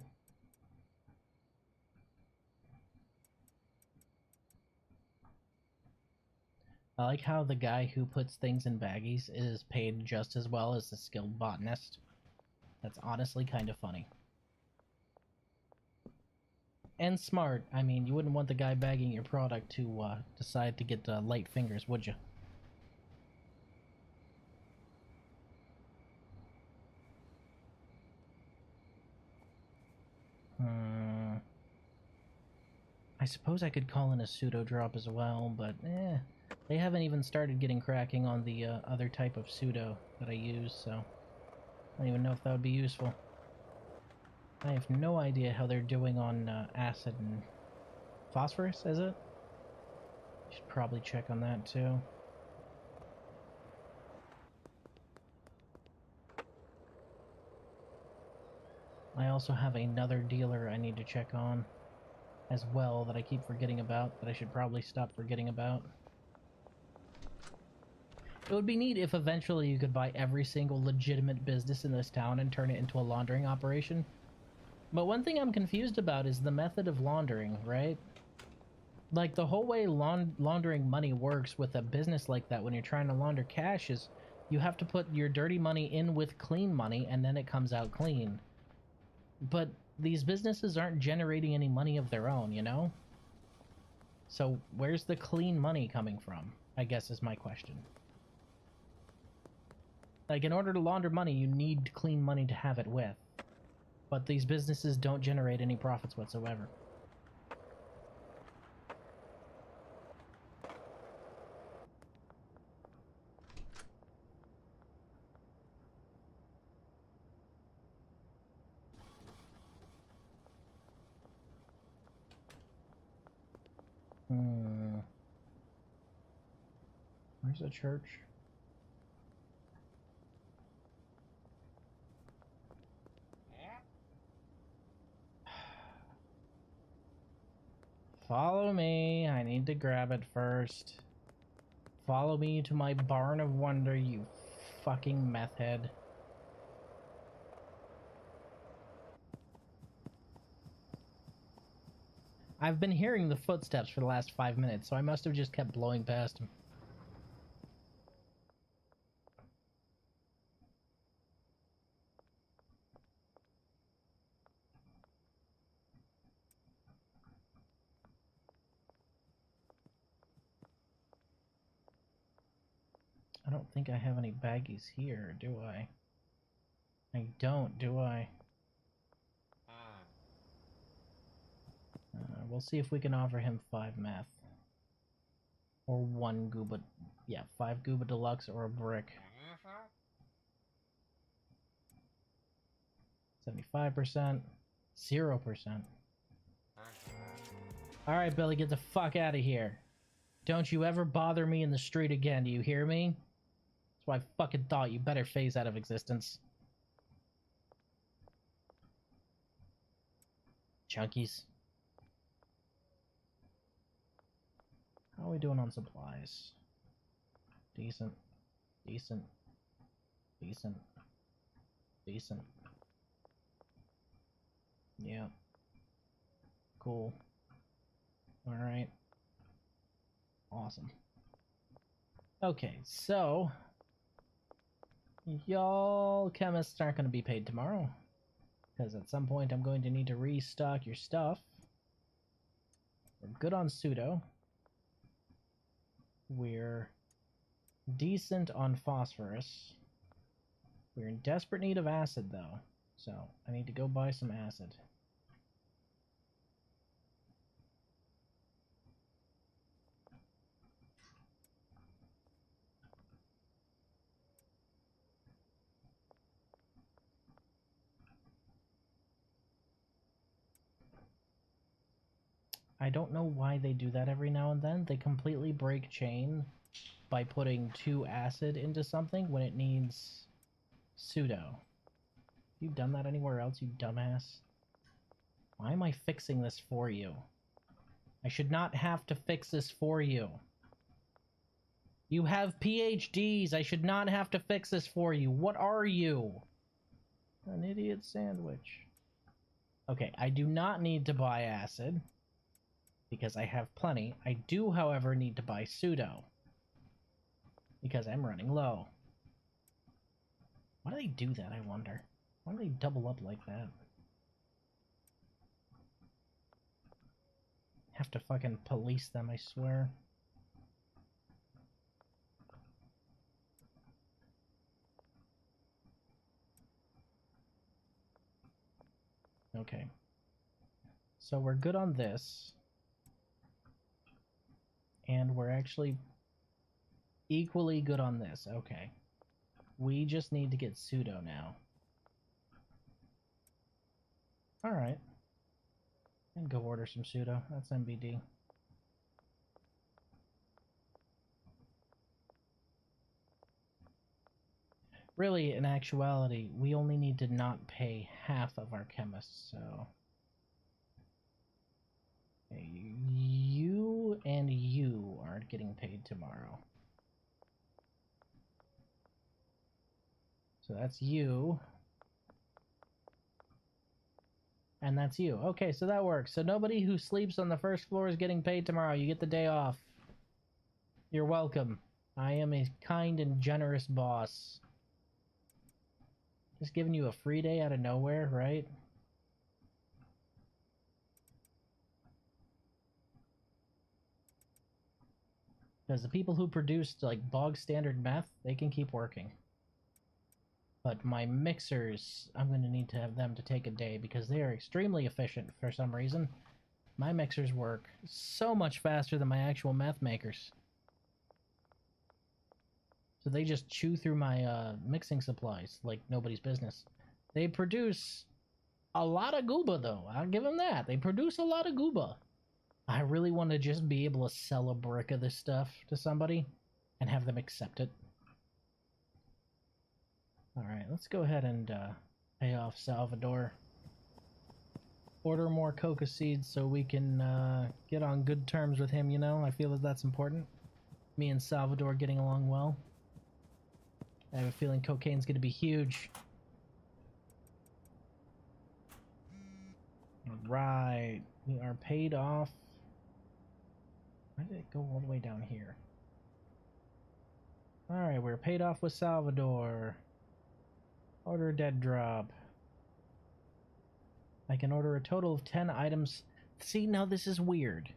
I like how the guy who puts things in baggies is paid just as well as the skilled botanist. That's honestly kind of funny. And smart. I mean, you wouldn't want the guy bagging your product to decide to get light fingers, would you? I suppose I could call in a pseudo drop as well, but they haven't even started getting cracking on the other type of pseudo that I use, so I don't even know if that would be useful. I have no idea how they're doing on acid and phosphorus, is it? Should probably check on that too. I also have another dealer I need to check on as well that I keep forgetting about, that I should probably stop forgetting about. It would be neat if eventually you could buy every single legitimate business in this town and turn it into a laundering operation. But one thing I'm confused about is the method of laundering, right? Like, the whole way laundering money works with a business like that when you're trying to launder cash is you have to put your dirty money in with clean money and then it comes out clean. But these businesses aren't generating any money of their own, you know? So where's the clean money coming from, I guess is my question. Like, in order to launder money, you need clean money to have it with. But these businesses don't generate any profits whatsoever. Where's the church? Follow me. I need to grab it first. Follow me to my barn of wonder, you fucking meth head. I've been hearing the footsteps for the last 5 minutes, so I must have just kept blowing past him. I don't think I have any baggies here, do I? I don't, do I? We'll see if we can offer him 5 meth. Or 1 Gooba. Yeah, 5 Gooba Deluxe or a brick. 75%. 0%. Alright, Billy, get the fuck out of here. Don't you ever bother me in the street again, do you hear me? That's why I fucking thought you better phase out of existence. Chunkies. How are we doing on supplies? Decent. Decent. Decent. Decent. Yeah. Cool. Alright. Awesome. Okay, so y'all chemists aren't going to be paid tomorrow, because at some point I'm going to need to restock your stuff. We're good on pseudo. We're decent on phosphorus. We're in desperate need of acid, though, so I need to go buy some acid. I don't know why they do that every now and then. They completely break chain by putting 2 acid into something when it needs pseudo. You done that anywhere else, you dumbass? Why am I fixing this for you? I should not have to fix this for you. You have PhDs. I should not have to fix this for you. What are you? An idiot sandwich. Okay, I do not need to buy acid, because I have plenty. I do, however, need to buy pseudo, because I'm running low. Why do they do that, I wonder? Why do they double up like that? Have to fucking police them, I swear. Okay. So we're good on this. And we're actually equally good on this. Okay. We just need to get pseudo now. Alright. And go order some pseudo. That's MBD. Really, in actuality, we only need to not pay half of our chemists, so... Okay, you and you aren't getting paid tomorrow. So that's you. And that's you. Okay, so that works. So nobody who sleeps on the first floor is getting paid tomorrow. You get the day off. You're welcome. I am a kind and generous boss. Just giving you a free day out of nowhere, right? Because the people who produced, like, bog standard meth, they can keep working. But my mixers, I'm going to need to have them to take a day because they are extremely efficient for some reason. My mixers work so much faster than my actual meth makers. So they just chew through my mixing supplies like nobody's business. They produce a lot of gooba, though. I'll give them that. They produce a lot of gooba. I really want to just be able to sell a brick of this stuff to somebody and have them accept it. Alright, let's go ahead and pay off Salvador. Order more coca seeds so we can get on good terms with him, you know? I feel that that's important. Me and Salvador getting along well. I have a feeling cocaine's gonna be huge. Right, we are paid off. Why did it go all the way down here? Alright, we're paid off with Salvador. Order dead drop. I can order a total of 10 items. See, now this is weird.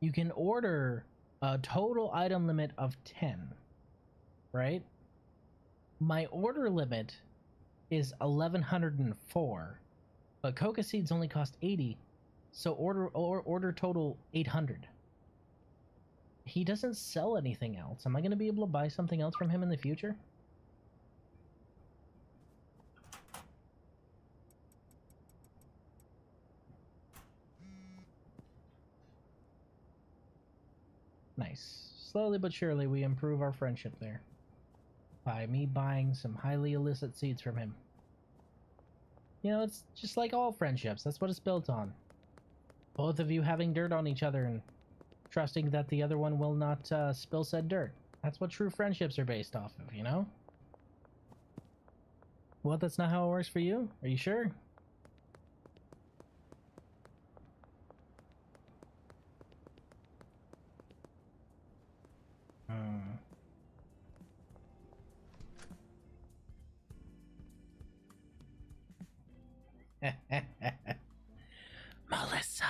You can order a total item limit of 10, right? My order limit is 1104, but coca seeds only cost 80, so order total 800. He doesn't sell anything else. Am I going to be able to buy something else from him in the future? Nice. Slowly but surely we improve our friendship there. By me buying some highly illicit seeds from him. You know, it's just like all friendships. That's what it's built on. Both of you having dirt on each other and trusting that the other one will not spill said dirt. That's what true friendships are based off of, you know? What, that's not how it works for you? Are you sure? Hmm. Melissa,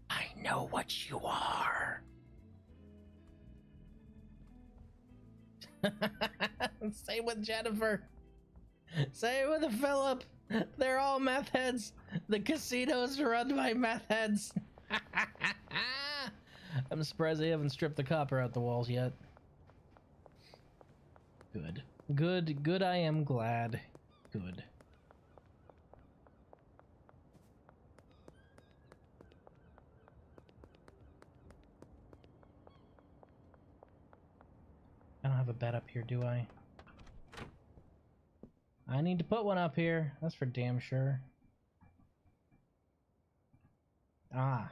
I know what you are. Same with Jennifer. Same with Philip. They're all meth heads. The casino's run by meth heads. I'm surprised they haven't stripped the copper out the walls yet. Good. Good, I am glad. Good. I don't have a bed up here, do I? I need to put one up here. That's for damn sure. Ah.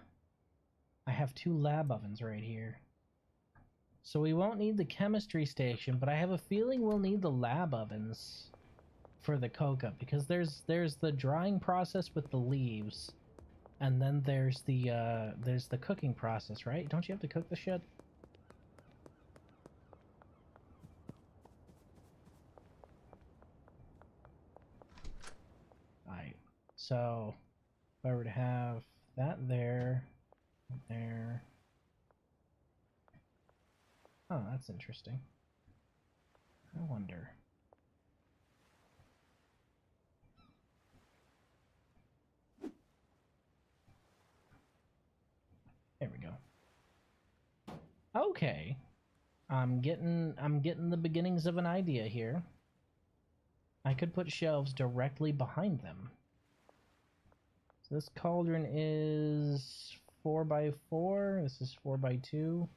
I have 2 lab ovens right here. So we won't need the chemistry station, but I have a feeling we'll need the lab ovens for the coca, because there's the drying process with the leaves, and then there's the cooking process, right? Don't you have to cook the shit? Alright. So if I were to have that there. Oh, that's interesting. I wonder. There we go. Okay. I'm getting the beginnings of an idea here. I could put shelves directly behind them. So this cauldron is 4x4. This is 4x2.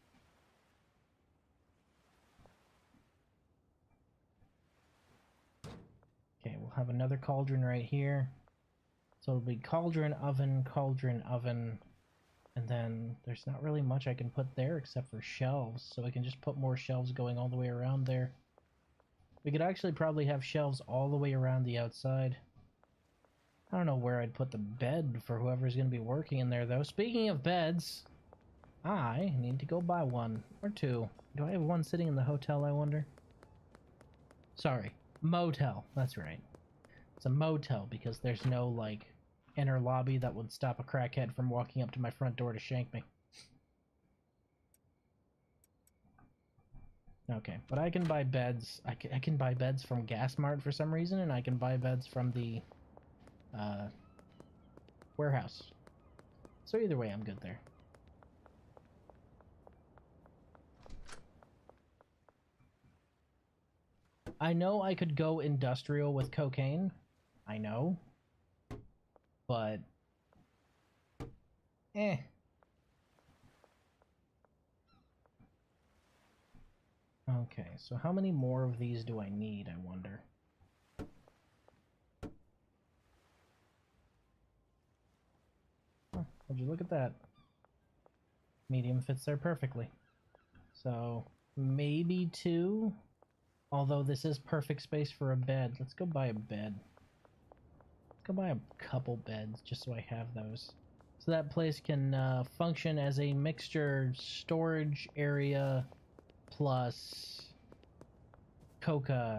Okay, we'll have another cauldron right here. So it'll be cauldron, oven, and then there's not really much I can put there except for shelves, so I can just put more shelves going all the way around there. We could actually probably have shelves all the way around the outside. I don't know where I'd put the bed for whoever's going to be working in there, though. Speaking of beds, I need to go buy 1 or 2. Do I have 1 sitting in the hotel, I wonder? Sorry, motel. That's right. It's a motel because there's no, like, inner lobby that would stop a crackhead from walking up to my front door to shank me. Okay, but I can buy beds. I can buy beds from Gas Mart for some reason, and I can buy beds from the warehouse. So either way, I'm good there. I know I could go industrial with cocaine. I know. But... eh. Okay, so how many more of these do I need, I wonder? Oh, would you look at that? Medium fits there perfectly. So, maybe 2? Although this is perfect space for a bed. Let's go buy a bed. Let's go buy a couple beds, just so I have those. So that place can function as a mixture storage area plus cocaine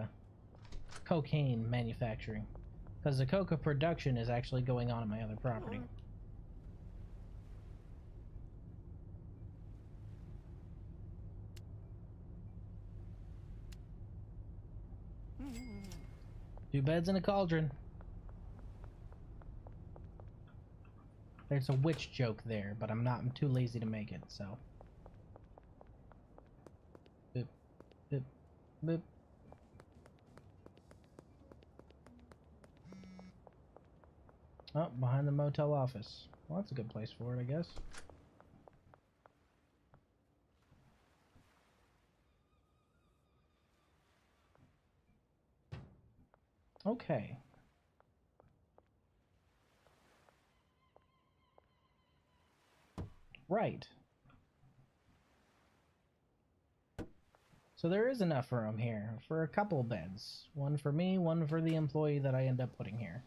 manufacturing. Because the coca production is actually going on my other property. Two beds in a cauldron. There's a witch joke there, but I'm too lazy to make it, so. Boop, boop, boop. Oh, behind the motel office. Well, that's a good place for it, I guess. Okay. Right. So there is enough room here for a couple beds. One for me, one for the employee that I end up putting here.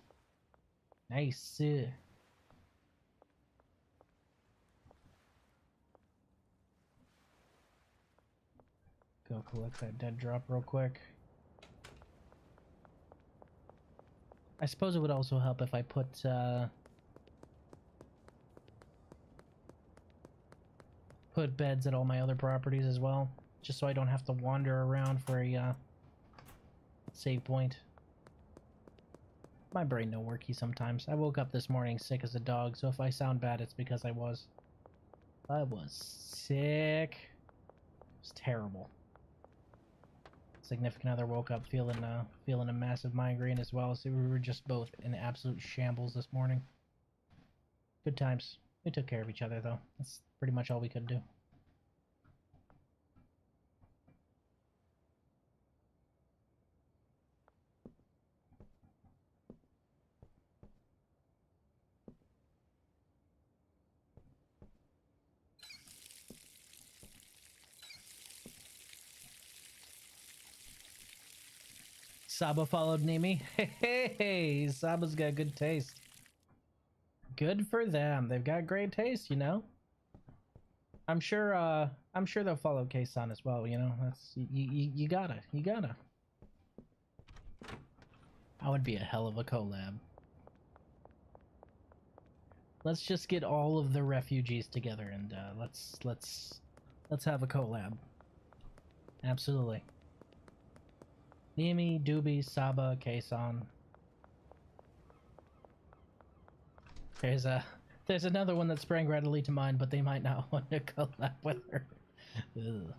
Nice. Go collect that dead drop real quick. I suppose it would also help if I put beds at all my other properties as well, just so I don't have to wander around for a save point. My brain no worky sometimes. I woke up this morning sick as a dog, so if I sound bad, it's because I was sick. It was terrible. Significant other woke up feeling a massive migraine as well, so we were just both in absolute shambles this morning. Good times. We took care of each other though. That's pretty much all we could do. Saba followed Nimi. Hey, Saba's got good taste. Good for them. They've got great taste, you know. I'm sure they'll follow K-san as well, you know. That's you gotta. That would be a hell of a collab. Let's just get all of the refugees together and let's have a collab. Absolutely. Nimi, Doobie, Saba, K-san. There's another one that sprang readily to mind, but they might not want to collab with her. Ugh.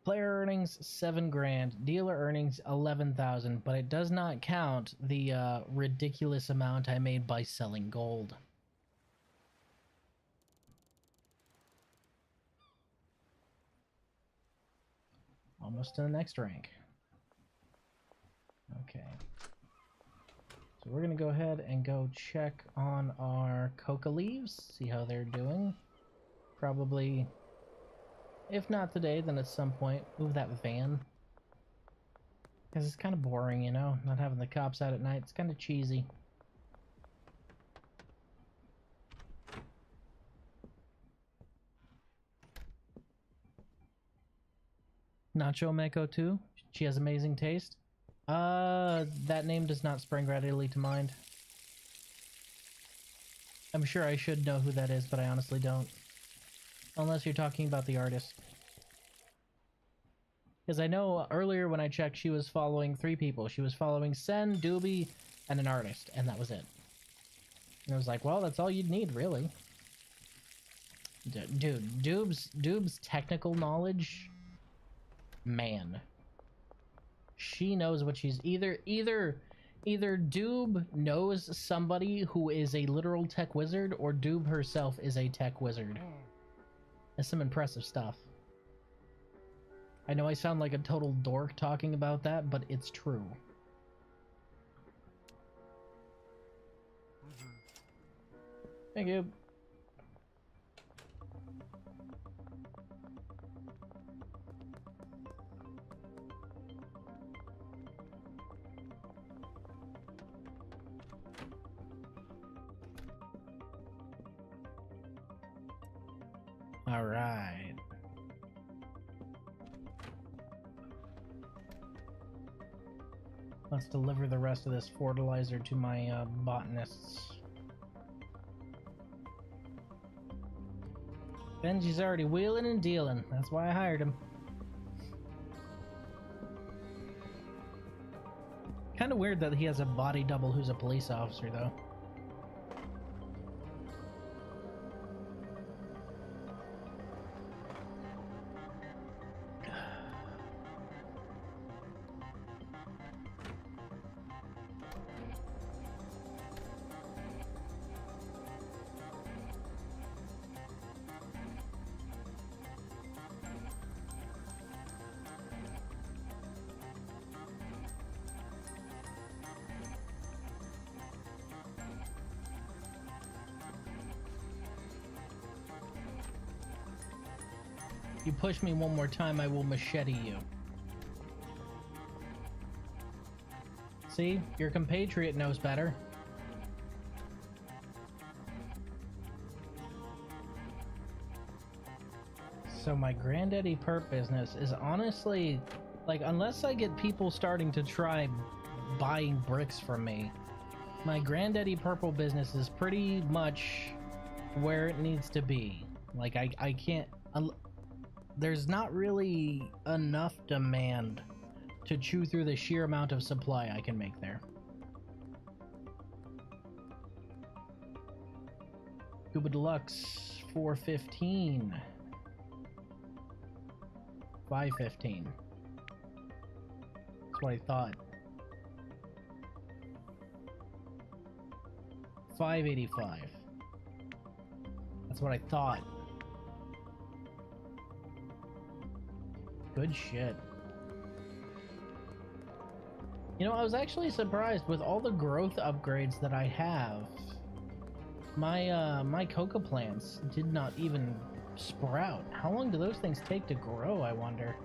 Player earnings 7 grand, dealer earnings 11,000, but it does not count the ridiculous amount I made by selling gold. Almost to the next rank. Okay. So we're gonna go ahead and go check on our coca leaves, see how they're doing. Probably, if not today, then at some point, move that van. Because it's kind of boring, you know, not having the cops out at night. It's kind of cheesy. Nacho Meko too? She has amazing taste? That name does not spring readily to mind. I'm sure I should know who that is, but I honestly don't. Unless you're talking about the artist. Because I know earlier when I checked, she was following 3 people. She was following Sen, Doobie, and an artist, and that was it. And I was like, well, that's all you'd need, really. Dude, Doob's technical knowledge, man. She knows what she's either Doob knows somebody who is a literal tech wizard, or Doob herself is a tech wizard. That's some impressive stuff. I know I sound like a total dork talking about that, but it's true. Thank you. All right. Let's deliver the rest of this fertilizer to my botanists. Benji's already wheeling and dealing. That's why I hired him. Kind of weird that he has a body double who's a police officer, though. You push me one more time, I will machete you. See? Your compatriot knows better. So my granddaddy perp business is honestly, like, unless I get people starting to try buying bricks from me, my granddaddy purple business is pretty much where it needs to be. Like, I can't... there's not really enough demand to chew through the sheer amount of supply I can make there. Scuba Deluxe, 415. 515. That's what I thought. 585. That's what I thought. Good shit. You know, I was actually surprised with all the growth upgrades that I have. My coca plants did not even sprout. How long do those things take to grow, I wonder?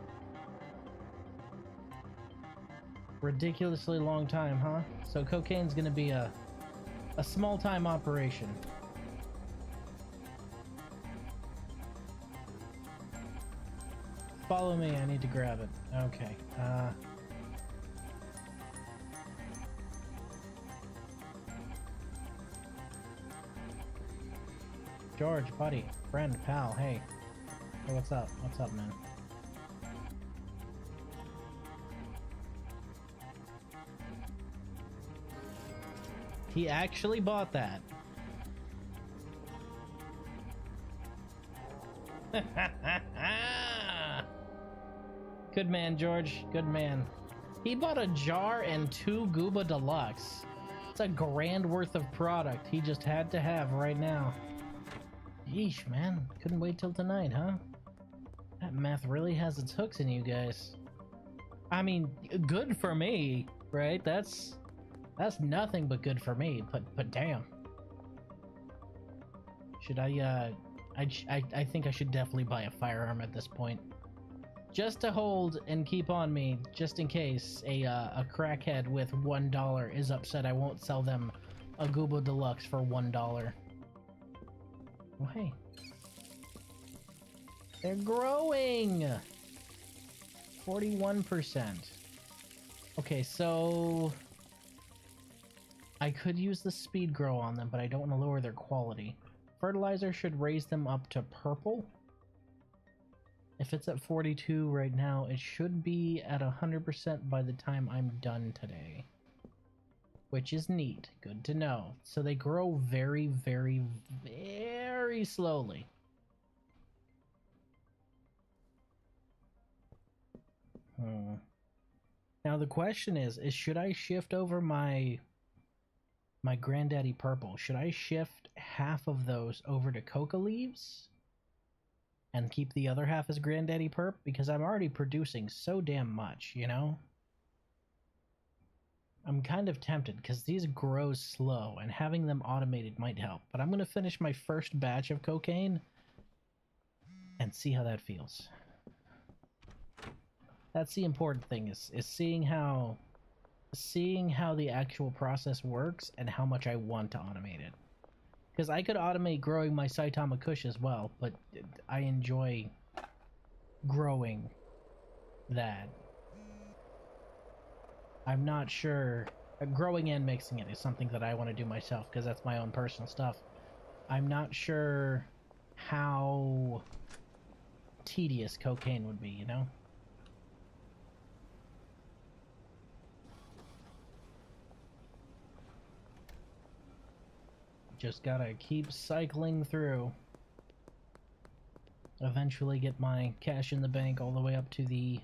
Ridiculously long time, huh? So cocaine's gonna be a small-time operation. Follow me, I need to grab it. Okay, George, buddy, friend, pal, hey. Hey, what's up? What's up, man? He actually bought that. Good man, George. Good man. He bought a jar and 2 Gooba Deluxe. It's $1,000 worth of product he just had to have right now. Yeesh, man. Couldn't wait till tonight, huh? That math really has its hooks in you guys. I mean, good for me, right? That's nothing but good for me, but damn. Should I think I should definitely buy a firearm at this point. Just to hold and keep on me, just in case a crackhead with $1 is upset I won't sell them a Gooba Deluxe for $1. Oh, hey. They're growing! 41%. Okay, so... I could use the speed grow on them, but I don't want to lower their quality. Fertilizer should raise them up to purple. If it's at 42 right now, it should be at 100% by the time I'm done today. Which is neat. Good to know. So they grow very, very, very slowly. Now the question is should I shift over my granddaddy purple? Should I shift half of those over to coca leaves and keep the other half as granddaddy perp? Because I'm already producing so damn much, you know? I'm kind of tempted because these grow slow and having them automated might help. But I'm going to finish my first batch of cocaine and see how that feels. That's the important thing, is seeing how the actual process works and how much I want to automate it. Because I could automate growing my Saitama Kush as well, but I enjoy growing that. I'm not sure. Growing and mixing it is something that I want to do myself because that's my own personal stuff. I'm not sure how tedious cocaine would be, you know? Just gotta keep cycling through. Eventually get my cash in the bank all the way up to the,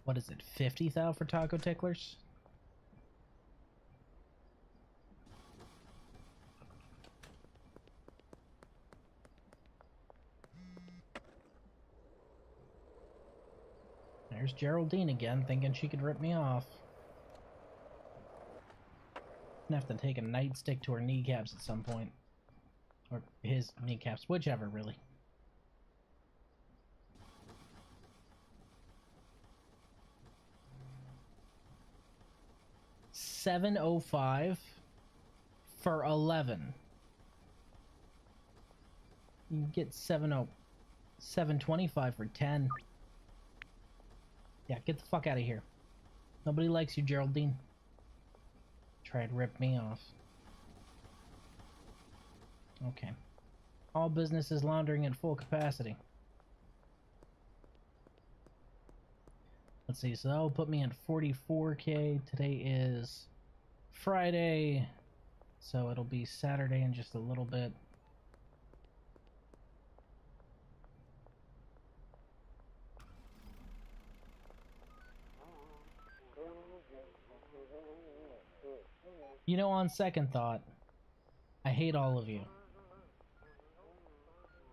what is it, 50,000 for taco ticklers? There's Geraldine again, thinking she could rip me off. Gonna have to take a nightstick to her kneecaps at some point. Or his kneecaps, whichever, really. 705 for 11. You can get 725 for 10. Yeah, get the fuck out of here. Nobody likes you, Geraldine. Try to rip me off. Okay. All business is laundering at full capacity. Let's see, so that'll put me at 44K. Today is Friday, so it'll be Saturday in just a little bit. You know, on second thought, I hate all of you.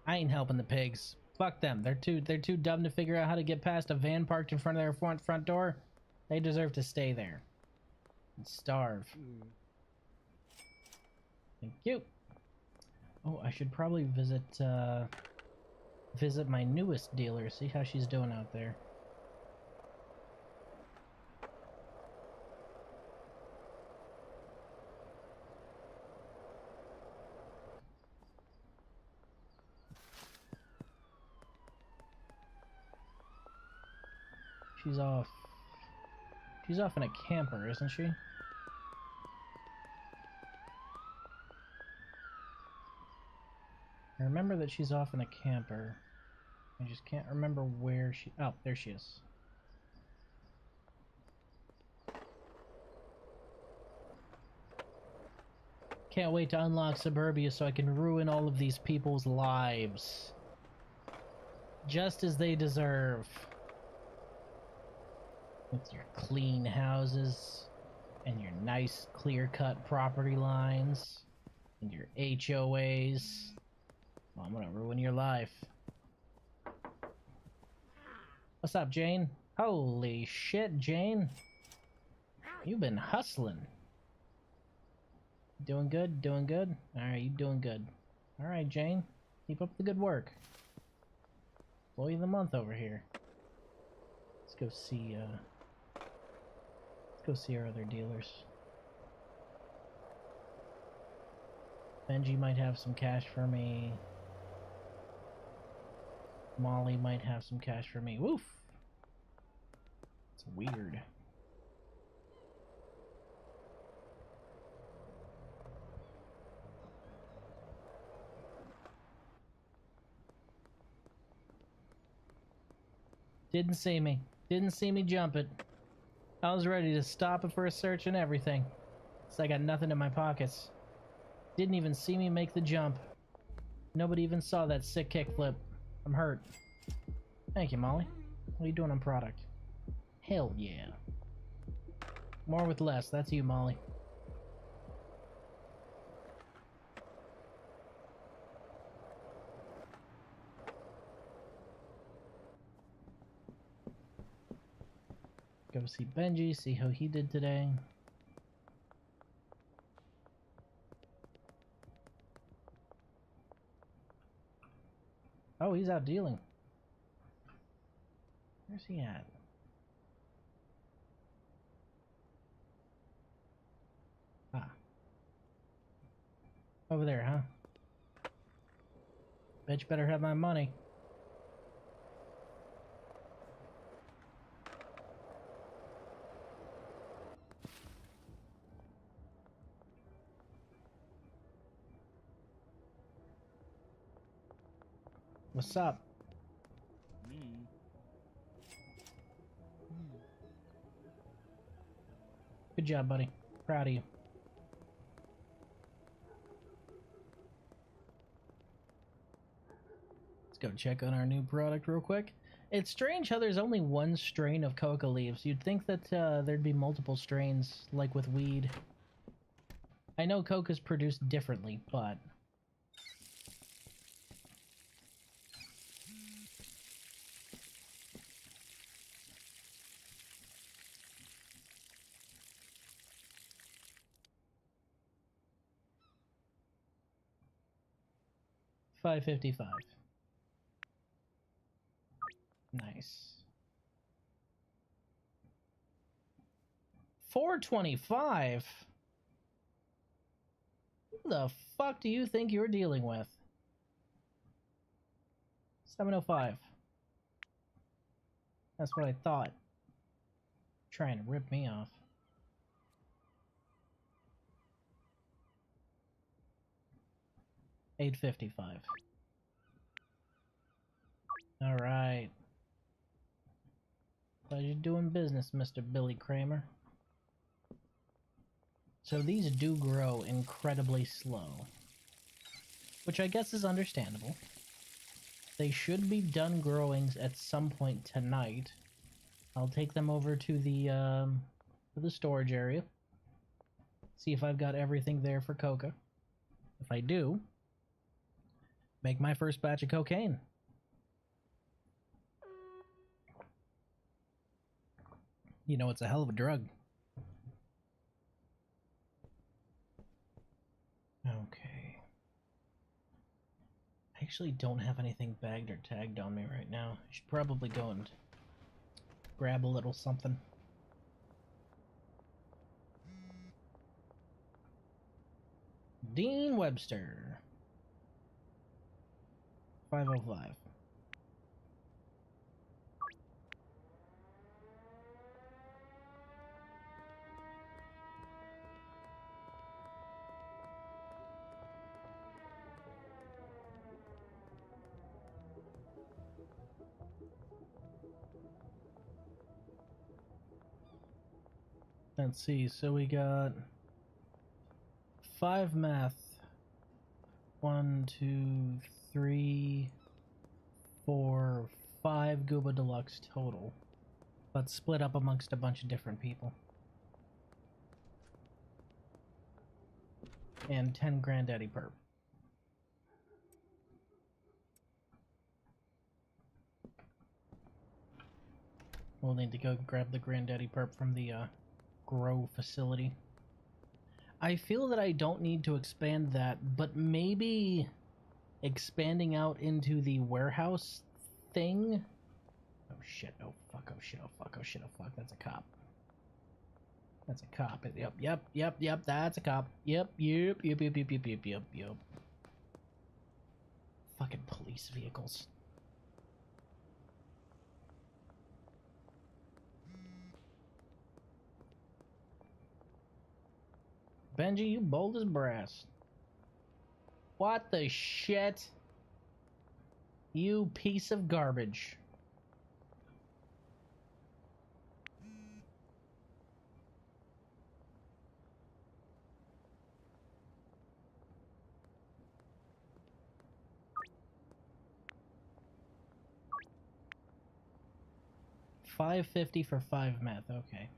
I ain't helping the pigs. Fuck them. They're too dumb to figure out how to get past a van parked in front of their front door. They deserve to stay there and starve. Thank you. Oh, I should probably visit my newest dealer, see how she's doing out there. She's off. She's off in a camper, isn't she? I remember that she's off in a camper. I just can't remember where she... Oh, there she is. Can't wait to unlock Suburbia so I can ruin all of these people's lives. Just as they deserve. With your clean houses, and your nice clear-cut property lines, and your HOAs. Well, I'm gonna ruin your life. What's up, Jane? Holy shit, Jane. You've been hustling. Doing good? Doing good? Alright, you doing good. Alright, Jane. Keep up the good work. Employee of the month over here. Let's go see, Let's go see our other dealers. Benji might have some cash for me. Molly might have some cash for me. Woof! It's weird. Didn't see me. Didn't see me jump it. I was ready to stop it for a search and everything. So I got nothing in my pockets. Didn't even see me make the jump. Nobody even saw that sick kickflip. I'm hurt. Thank you, Molly. What are you doing on product? Hell yeah. More with less. That's you, Molly. Go see Benji, see how he did today. Oh, he's out dealing. Where's he at? Ah. Over there, huh? Bitch better have my money. What's up? Good job, buddy. Proud of you. Let's go check on our new product real quick. It's strange how there's only one strain of coca leaves. You'd think that there'd be multiple strains, like with weed. I know coca's produced differently, but... $5.55. Nice. 425? Who the fuck do you think you're dealing with? 705. That's what I thought. Trying to rip me off. $855. All right. Pleasure doing business, Mr. Billy Kramer. So these do grow incredibly slow, which I guess is understandable. They should be done growing at some point tonight. I'll take them over to the storage area. See if I've got everything there for coca. If I do, make my first batch of cocaine. You know, it's a hell of a drug. Okay. I actually don't have anything bagged or tagged on me right now. I should probably go and grab a little something. Dean Webster. 505. Let's see, so we got 5 meth. 1, 2, 3, 4, 5 Gooba Deluxe total, but split up amongst a bunch of different people. And 10 Granddaddy Perp. We'll need to go grab the Granddaddy Perp from the grow facility. I feel that I don't need to expand that, but maybe expanding out into the warehouse thing. Oh shit, oh fuck, oh shit, oh fuck, oh shit, oh fuck, that's a cop. That's a cop. Yep, that's a cop. Yep. Fucking police vehicles. Benji, you bold as brass. What the shit? You piece of garbage. $550 for 5 meth, okay.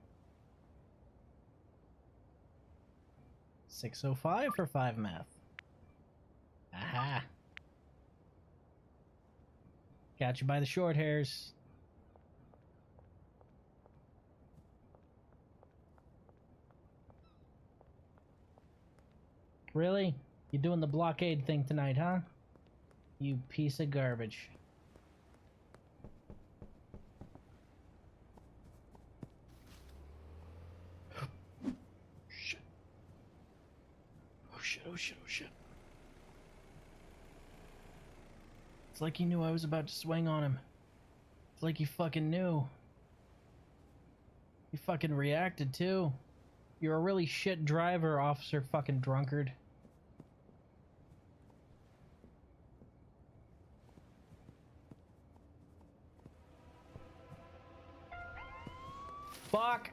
605 for 5 meth. Aha. Got you by the short hairs. Really? You doing the blockade thing tonight, huh? You piece of garbage. Shit. Oh shit, oh shit, oh shit. It's like he knew I was about to swing on him. It's like he fucking knew. He fucking reacted too. You're a really shit driver, officer fucking drunkard. Fuck!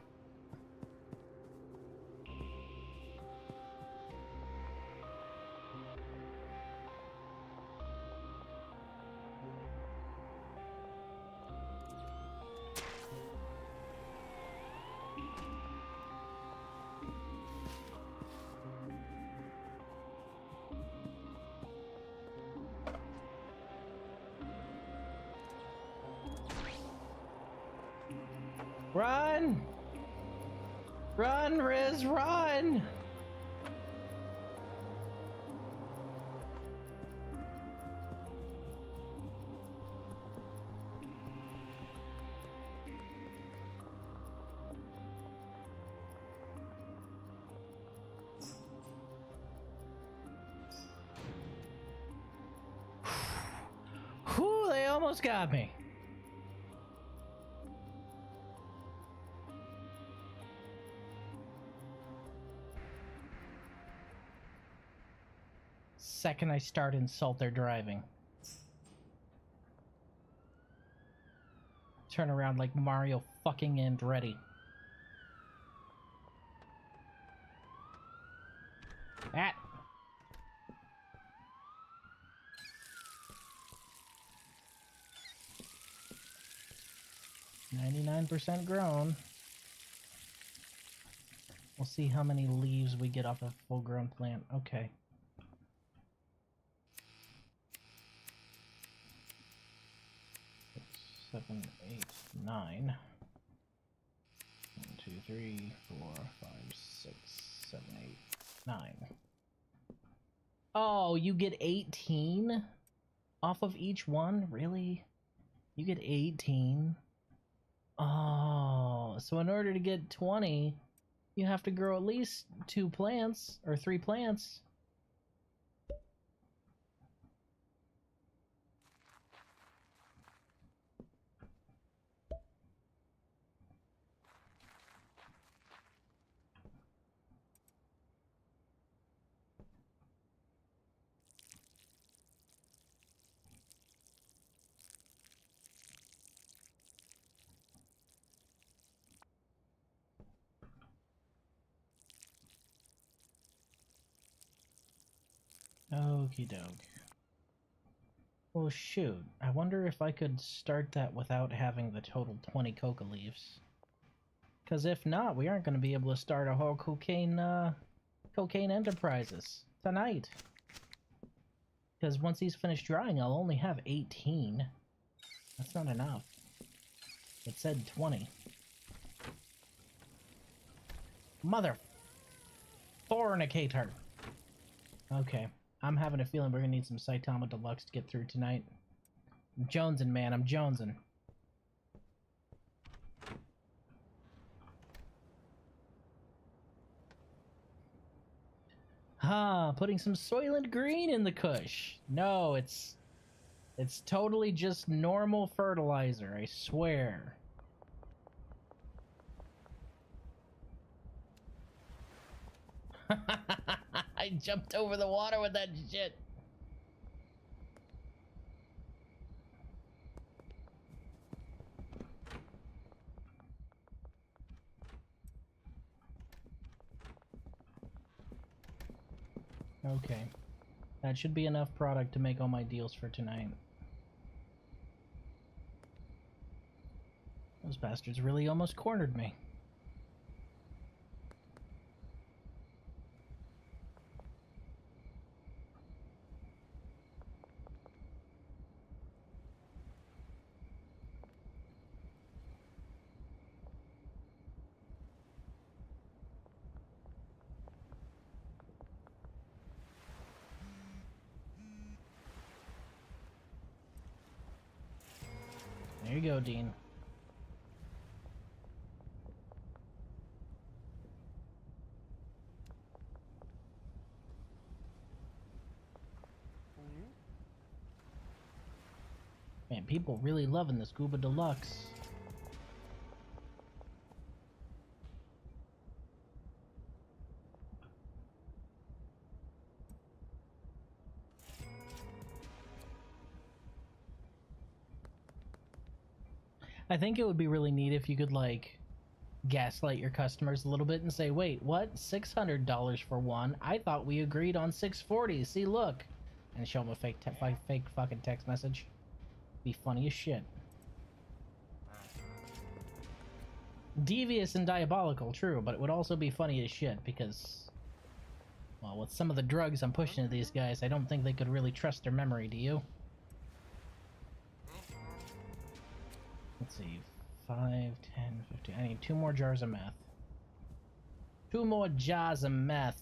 Run! Run, Riz, run! almost got me. Second I start insult their driving. Turn around like Mario fucking Andretti. That. 99% grown. We'll see how many leaves we get off a full-grown plant. Okay. Six, 7, 8, 9. 1, 2, 3, 4, 5, 6, 7, 8, 9. Oh, you get 18 off of each one? Really? You get 18? Oh, so in order to get 20, you have to grow at least 2 plants, or 3 plants. Okie doke. Well, shoot. I wonder if I could start that without having the total 20 coca leaves. Because if not, we aren't going to be able to start a whole cocaine enterprises tonight. Because once he's finished drying, I'll only have 18. That's not enough. It said 20. Mother fornicator. Okay. I'm having a feeling we're gonna need some Saitama Deluxe to get through tonight. I'm jonesing, man. I'm jonesing. Putting some Soylent Green in the Kush. No, it's totally just normal fertilizer, I swear. I jumped over the water with that shit. Okay. That should be enough product to make all my deals for tonight. Those bastards really almost cornered me. There you go, Dean. Man, people really loving the Scuba Deluxe. I think it would be really neat if you could, like, gaslight your customers a little bit and say, wait, what? $600 for one? I thought we agreed on $640. See, look. And show them a fake fucking text message. Be funny as shit. Devious and diabolical, true, but it would also be funny as shit because, well, with some of the drugs I'm pushing to these guys, I don't think they could really trust their memory, do you? Let's see, 5, 10, 15. I need 2 more jars of meth. 2 more jars of meth.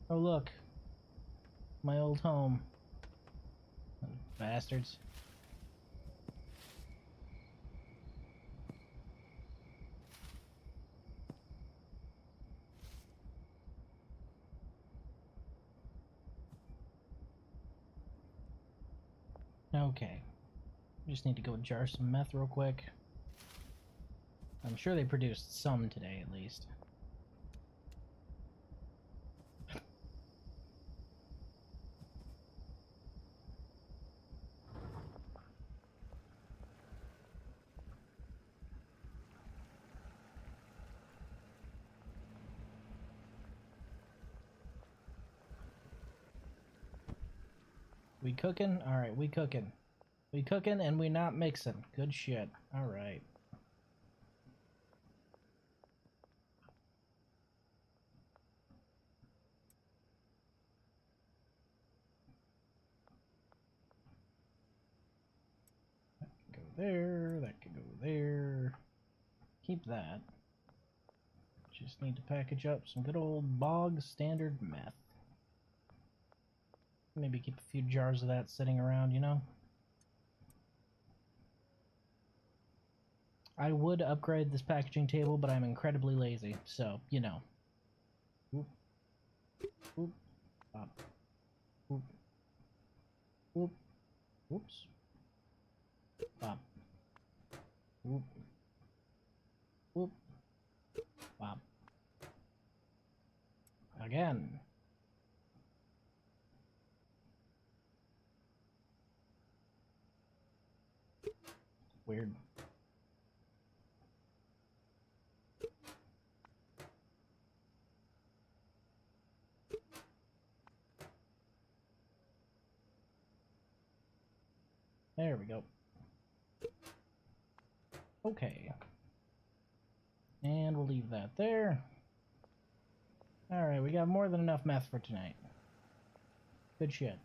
Oh, look. My old home. Bastards. Okay. Just need to go jar some meth real quick. I'm sure they produced some today, at least. We cooking? Alright, we cooking. We cooking and we not mixing. Good shit. Alright. That can go there. That can go there. Keep that. Just need to package up some good old bog standard meth. Maybe keep a few jars of that sitting around, you know? I would upgrade this packaging table, but I'm incredibly lazy, so, you know. Oop. Oop. Pop. Oop. Oop. Oops. Pop. Oop. Oop. Pop. Again. Weird. There we go. Okay. And we'll leave that there. Alright, we got more than enough meth for tonight. Good shit.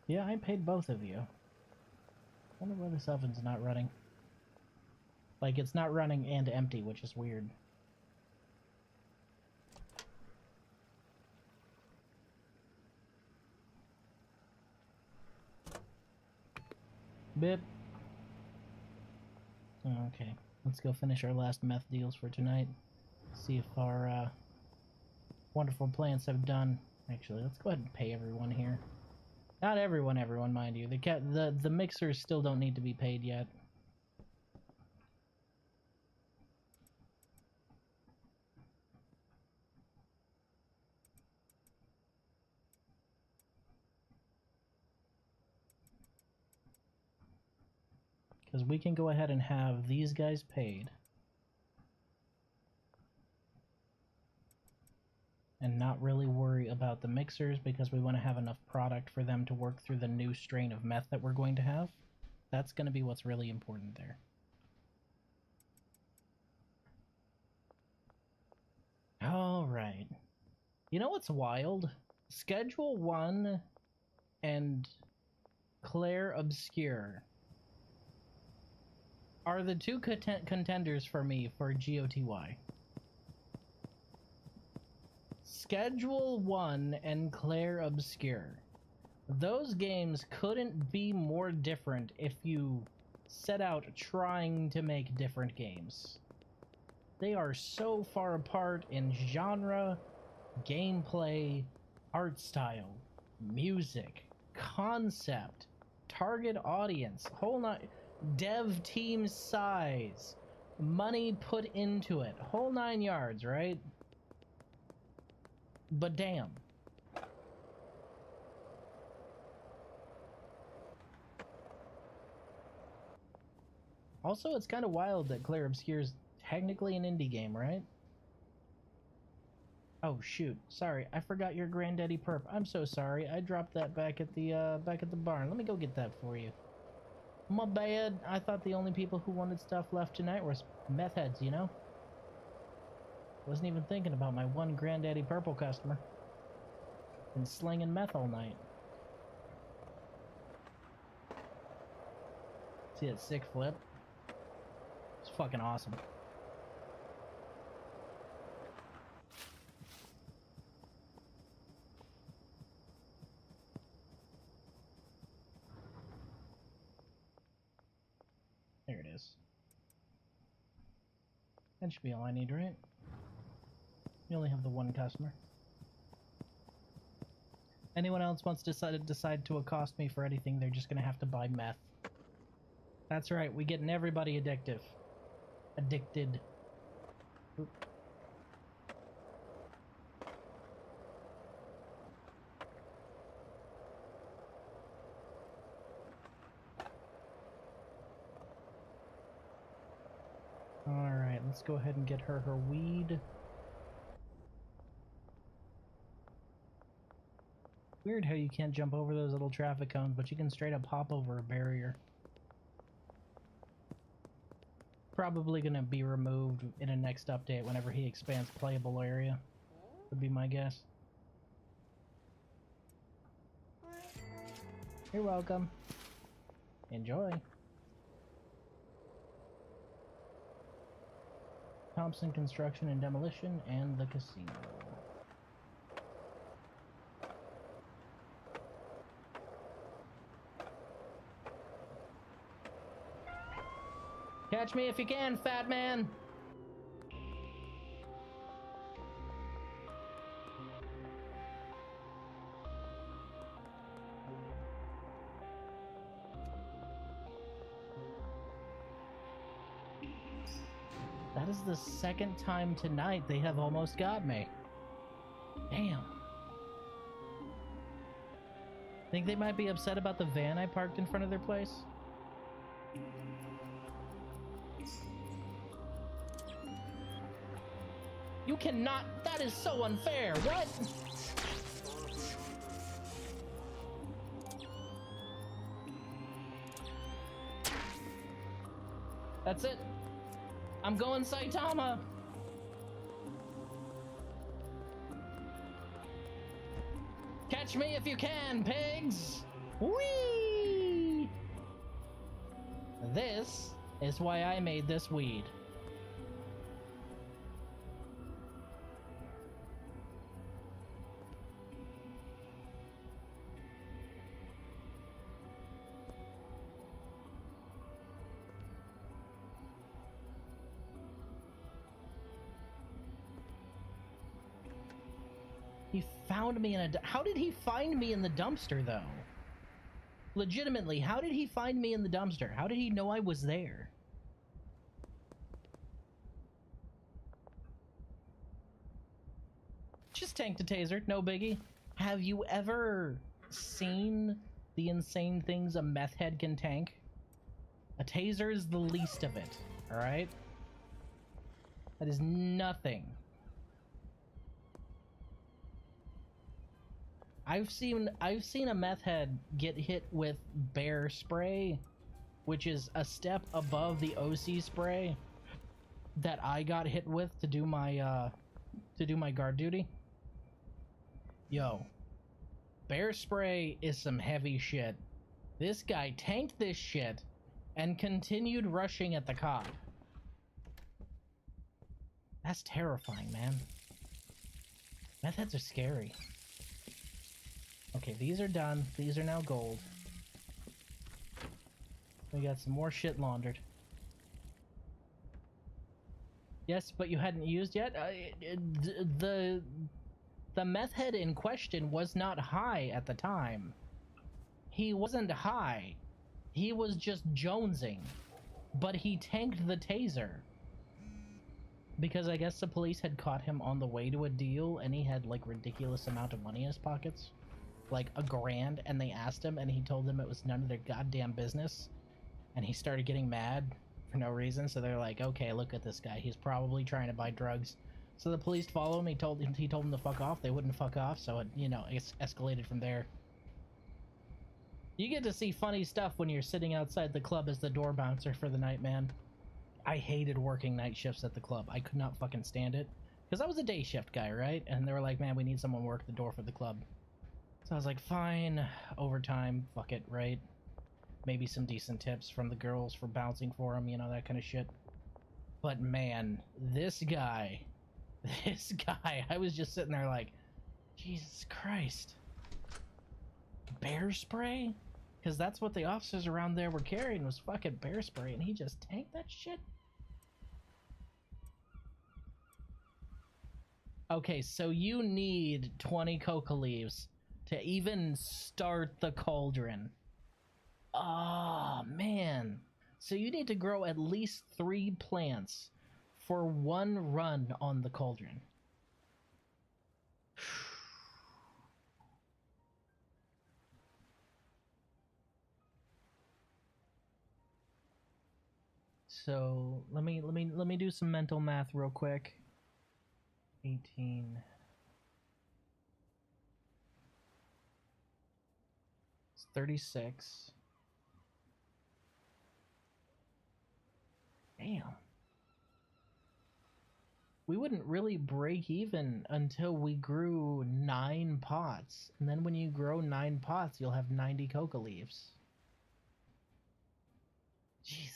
Yeah, I paid both of you. Wonder why this oven's not running. Like, it's not running and empty, which is weird. Bip. Okay, let's go finish our last meth deals for tonight. See if our wonderful plants have done. Actually, let's go ahead and pay everyone here. Not everyone, mind you. The mixers still don't need to be paid yet. Because we can go ahead and have these guys paid. And not really worry about the mixers because we want to have enough product for them to work through the new strain of meth that we're going to have. That's going to be what's really important there. Alright. You know what's wild? Schedule 1 and Claire Obscure are the two contenders for me for GOTY. Schedule 1 and Claire Obscure. Those games couldn't be more different if you set out trying to make different games. They are so far apart in genre, gameplay, art style, music, concept, target audience, whole dev team size, money put into it, whole 9 yards, right? But damn. Also, it's kind of wild that Claire Obscure's technically an indie game, right? Oh shoot, sorry, I forgot your granddaddy perp. I'm so sorry. I dropped that back at the barn. Let me go get that for you. My bad. I thought the only people who wanted stuff left tonight were meth heads, you know? Wasn't even thinking about my one granddaddy purple customer. Been slinging meth all night. See that sick flip? It's fucking awesome. That should be all I need, right? You only have the one customer. Anyone else wants to decide to accost me for anything, they're just gonna have to buy meth. That's right, we getting everybody addicted. Oop. Alright, let's go ahead and get her weed. Weird how you can't jump over those little traffic cones, but you can straight up hop over a barrier. Probably gonna be removed in a next update whenever he expands playable area. Would be my guess. You're welcome. Enjoy. Thompson Construction and Demolition and the casino. Catch me if you can, fat man! That is the second time tonight they have almost got me. Damn. Think they might be upset about the van I parked in front of their place? You cannot. That is so unfair. What? That's it. I'm going Saitama. Catch me if you can, pigs. Whee! This is why I made this weed. He found me in a... How did he find me in the dumpster, though? Legitimately, how did he find me in the dumpster? How did he know I was there? Just tank the taser, no biggie. Have you ever seen the insane things a meth head can tank? A taser is the least of it, alright? That is nothing. I've seen a meth head get hit with bear spray, which is a step above the OC spray that I got hit with to do my guard duty. Yo, bear spray is some heavy shit. This guy tanked this shit and continued rushing at the cop. That's terrifying, man. Meth heads are scary. Okay, these are done. These are now gold. We got some more shit laundered. Yes, but you hadn't used yet? The meth head in question was not high at the time. He wasn't high. He was just jonesing. But he tanked the taser. Because I guess the police had caught him on the way to a deal and he had like ridiculous amount of money in his pockets. Like $1,000, and they asked him and he told them it was none of their goddamn business. And he started getting mad for no reason, so they're like, okay, look at this guy. He's probably trying to buy drugs. So the police follow him. He told him to fuck off. They wouldn't fuck off, so it, you know, it's escalated from there. You get to see funny stuff when you're sitting outside the club as the door bouncer for the night, man. I hated working night shifts at the club. I could not fucking stand it. Because I was a day shift guy, right? And they were like, man, we need someone to work the door for the club. So I was like, fine, overtime, fuck it, right? Maybe some decent tips from the girls for bouncing for them, you know, that kind of shit. But man, this guy, I was just sitting there like, Jesus Christ. Bear spray? Because that's what the officers around there were carrying, was fucking bear spray, and he just tanked that shit? Okay, so you need 20 coca leaves to even start the cauldron. Oh, man. So you need to grow at least 3 plants for 1 run on the cauldron. So let me do some mental math real quick. 18. It's 36. Damn. We wouldn't really break even until we grew 9 pots. And then when you grow 9 pots, you'll have 90 coca leaves. Jesus.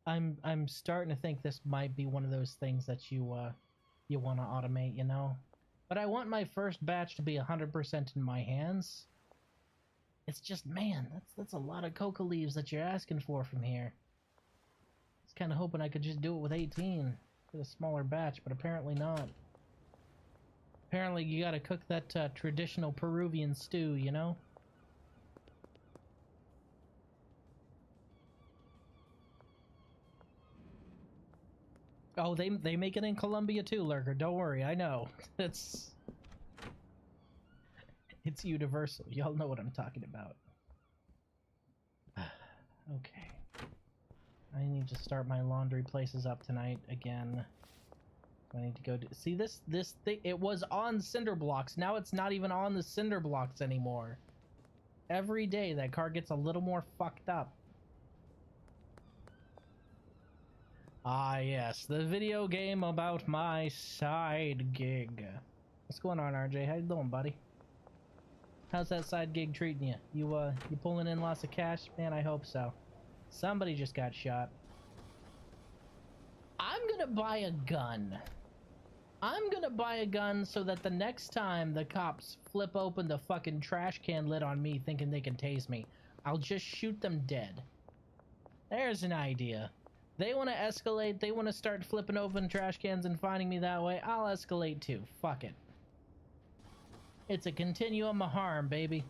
I'm starting to think this might be one of those things that you want to automate, you know? But I want my first batch to be 100% in my hands. It's just, man, that's a lot of coca leaves that you're asking for from here. I was kind of hoping I could just do it with 18. Get a smaller batch, but apparently not. Apparently you gotta cook that traditional Peruvian stew, you know? Oh, they make it in Colombia too, Lurker. Don't worry, I know. It's universal. Y'all know what I'm talking about. Okay. I need to start my laundry places up tonight again. I need to go do... See, this thing, it was on cinder blocks. Now it's not even on the cinder blocks anymore. Every day that car gets a little more fucked up. Ah, yes, the video game about my side gig. What's going on, RJ? How you doing, buddy? How's that side gig treating you? You pulling in lots of cash? Man, I hope so. Somebody just got shot. I'm gonna buy a gun. I'm gonna buy a gun so that the next time the cops flip open the fucking trash can lid on me thinking they can tase me, I'll just shoot them dead. There's an idea. They want to escalate, they want to start flipping open trash cans and finding me that way, I'll escalate too. Fuck it. It's a continuum of harm, baby.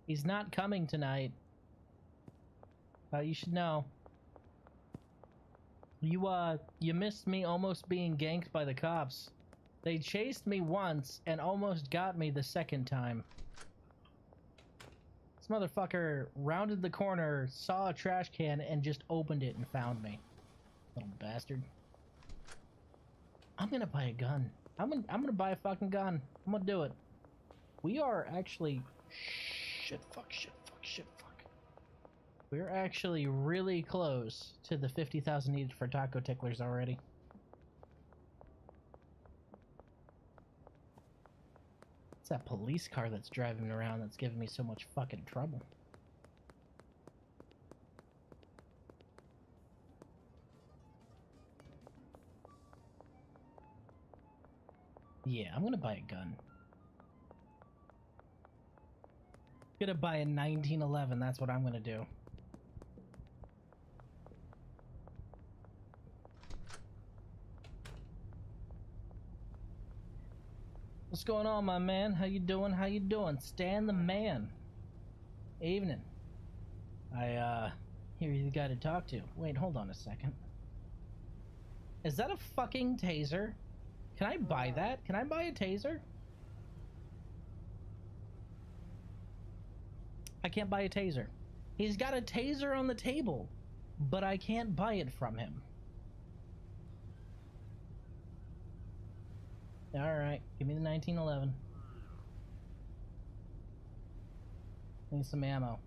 He's not coming tonight. You should know. You missed me almost being ganked by the cops. They chased me once and almost got me the second time. This motherfucker rounded the corner, saw a trash can, and just opened it and found me. Little bastard. I'm gonna buy a gun. I'm gonna buy a fucking gun. I'm gonna do it. We are actually... Shit, fuck, shit, fuck, shit, fuck. We're actually really close to the 50,000 needed for taco ticklers already. It's that police car that's driving around that's giving me so much fucking trouble. Yeah, I'm gonna buy a gun. Gonna buy a 1911, that's what I'm gonna do. What's going on, my man? How you doing? How you doing? Stan the man. Evening. I hear you're the guy to talk to. Wait, hold on a second. Is that a fucking taser? Can I buy that? Can I buy a taser? I can't buy a taser. He's got a taser on the table, but I can't buy it from him. Alright, give me the 1911. Need some ammo.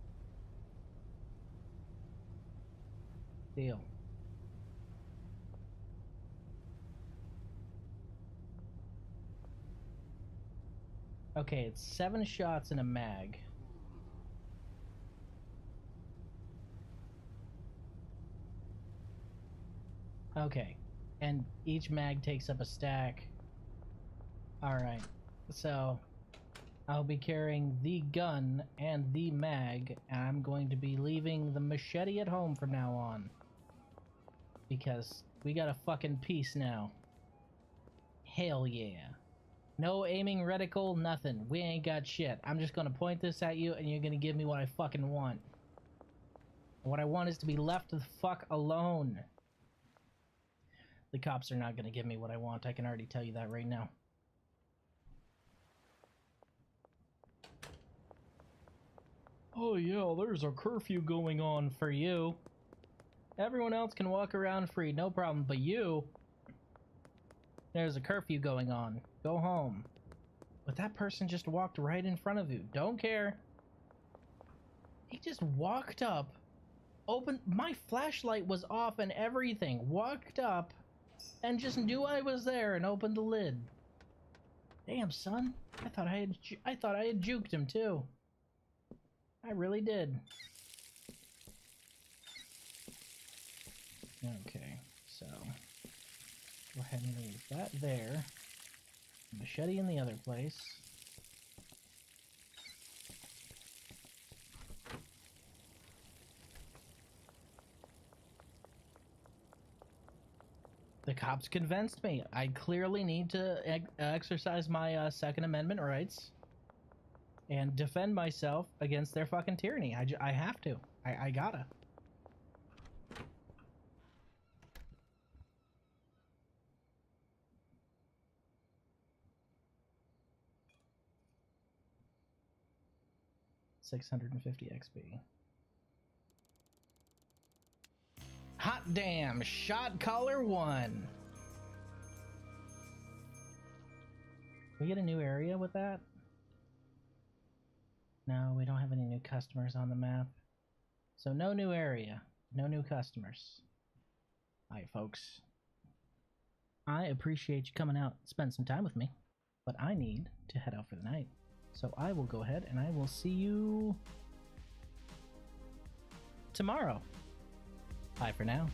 Deal. Okay, it's 7 shots in a mag. Okay, and each mag takes up a stack. Alright, so I'll be carrying the gun and the mag, and I'm going to be leaving the machete at home from now on. Because we got a fucking piece now. Hell yeah. No aiming reticle, nothing. We ain't got shit. I'm just gonna point this at you and you're gonna give me what I fucking want. What I want is to be left the fuck alone. The cops are not gonna give me what I want. I can already tell you that right now. Oh yeah, there's a curfew going on for you. Everyone else can walk around free, no problem, but you... There's a curfew going on. Go home. But that person just walked right in front of you. Don't care. He just walked up, opened... My flashlight was off and everything. Walked up and just knew I was there and opened the lid. Damn, son. I thought I had juked him too. I really did. Okay, so go ahead and leave that there. Machete in the other place. The cops convinced me. I clearly need to exercise my Second Amendment rights and defend myself against their fucking tyranny. I have to. I gotta. $650 XP. Hot damn! Shot caller 1. We get a new area with that? No, we don't have any new customers on the map. So no new area. No new customers. Alright, folks. I appreciate you coming out and spend some time with me. But I need to head out for the night. So I will go ahead and I will see you tomorrow. Bye for now.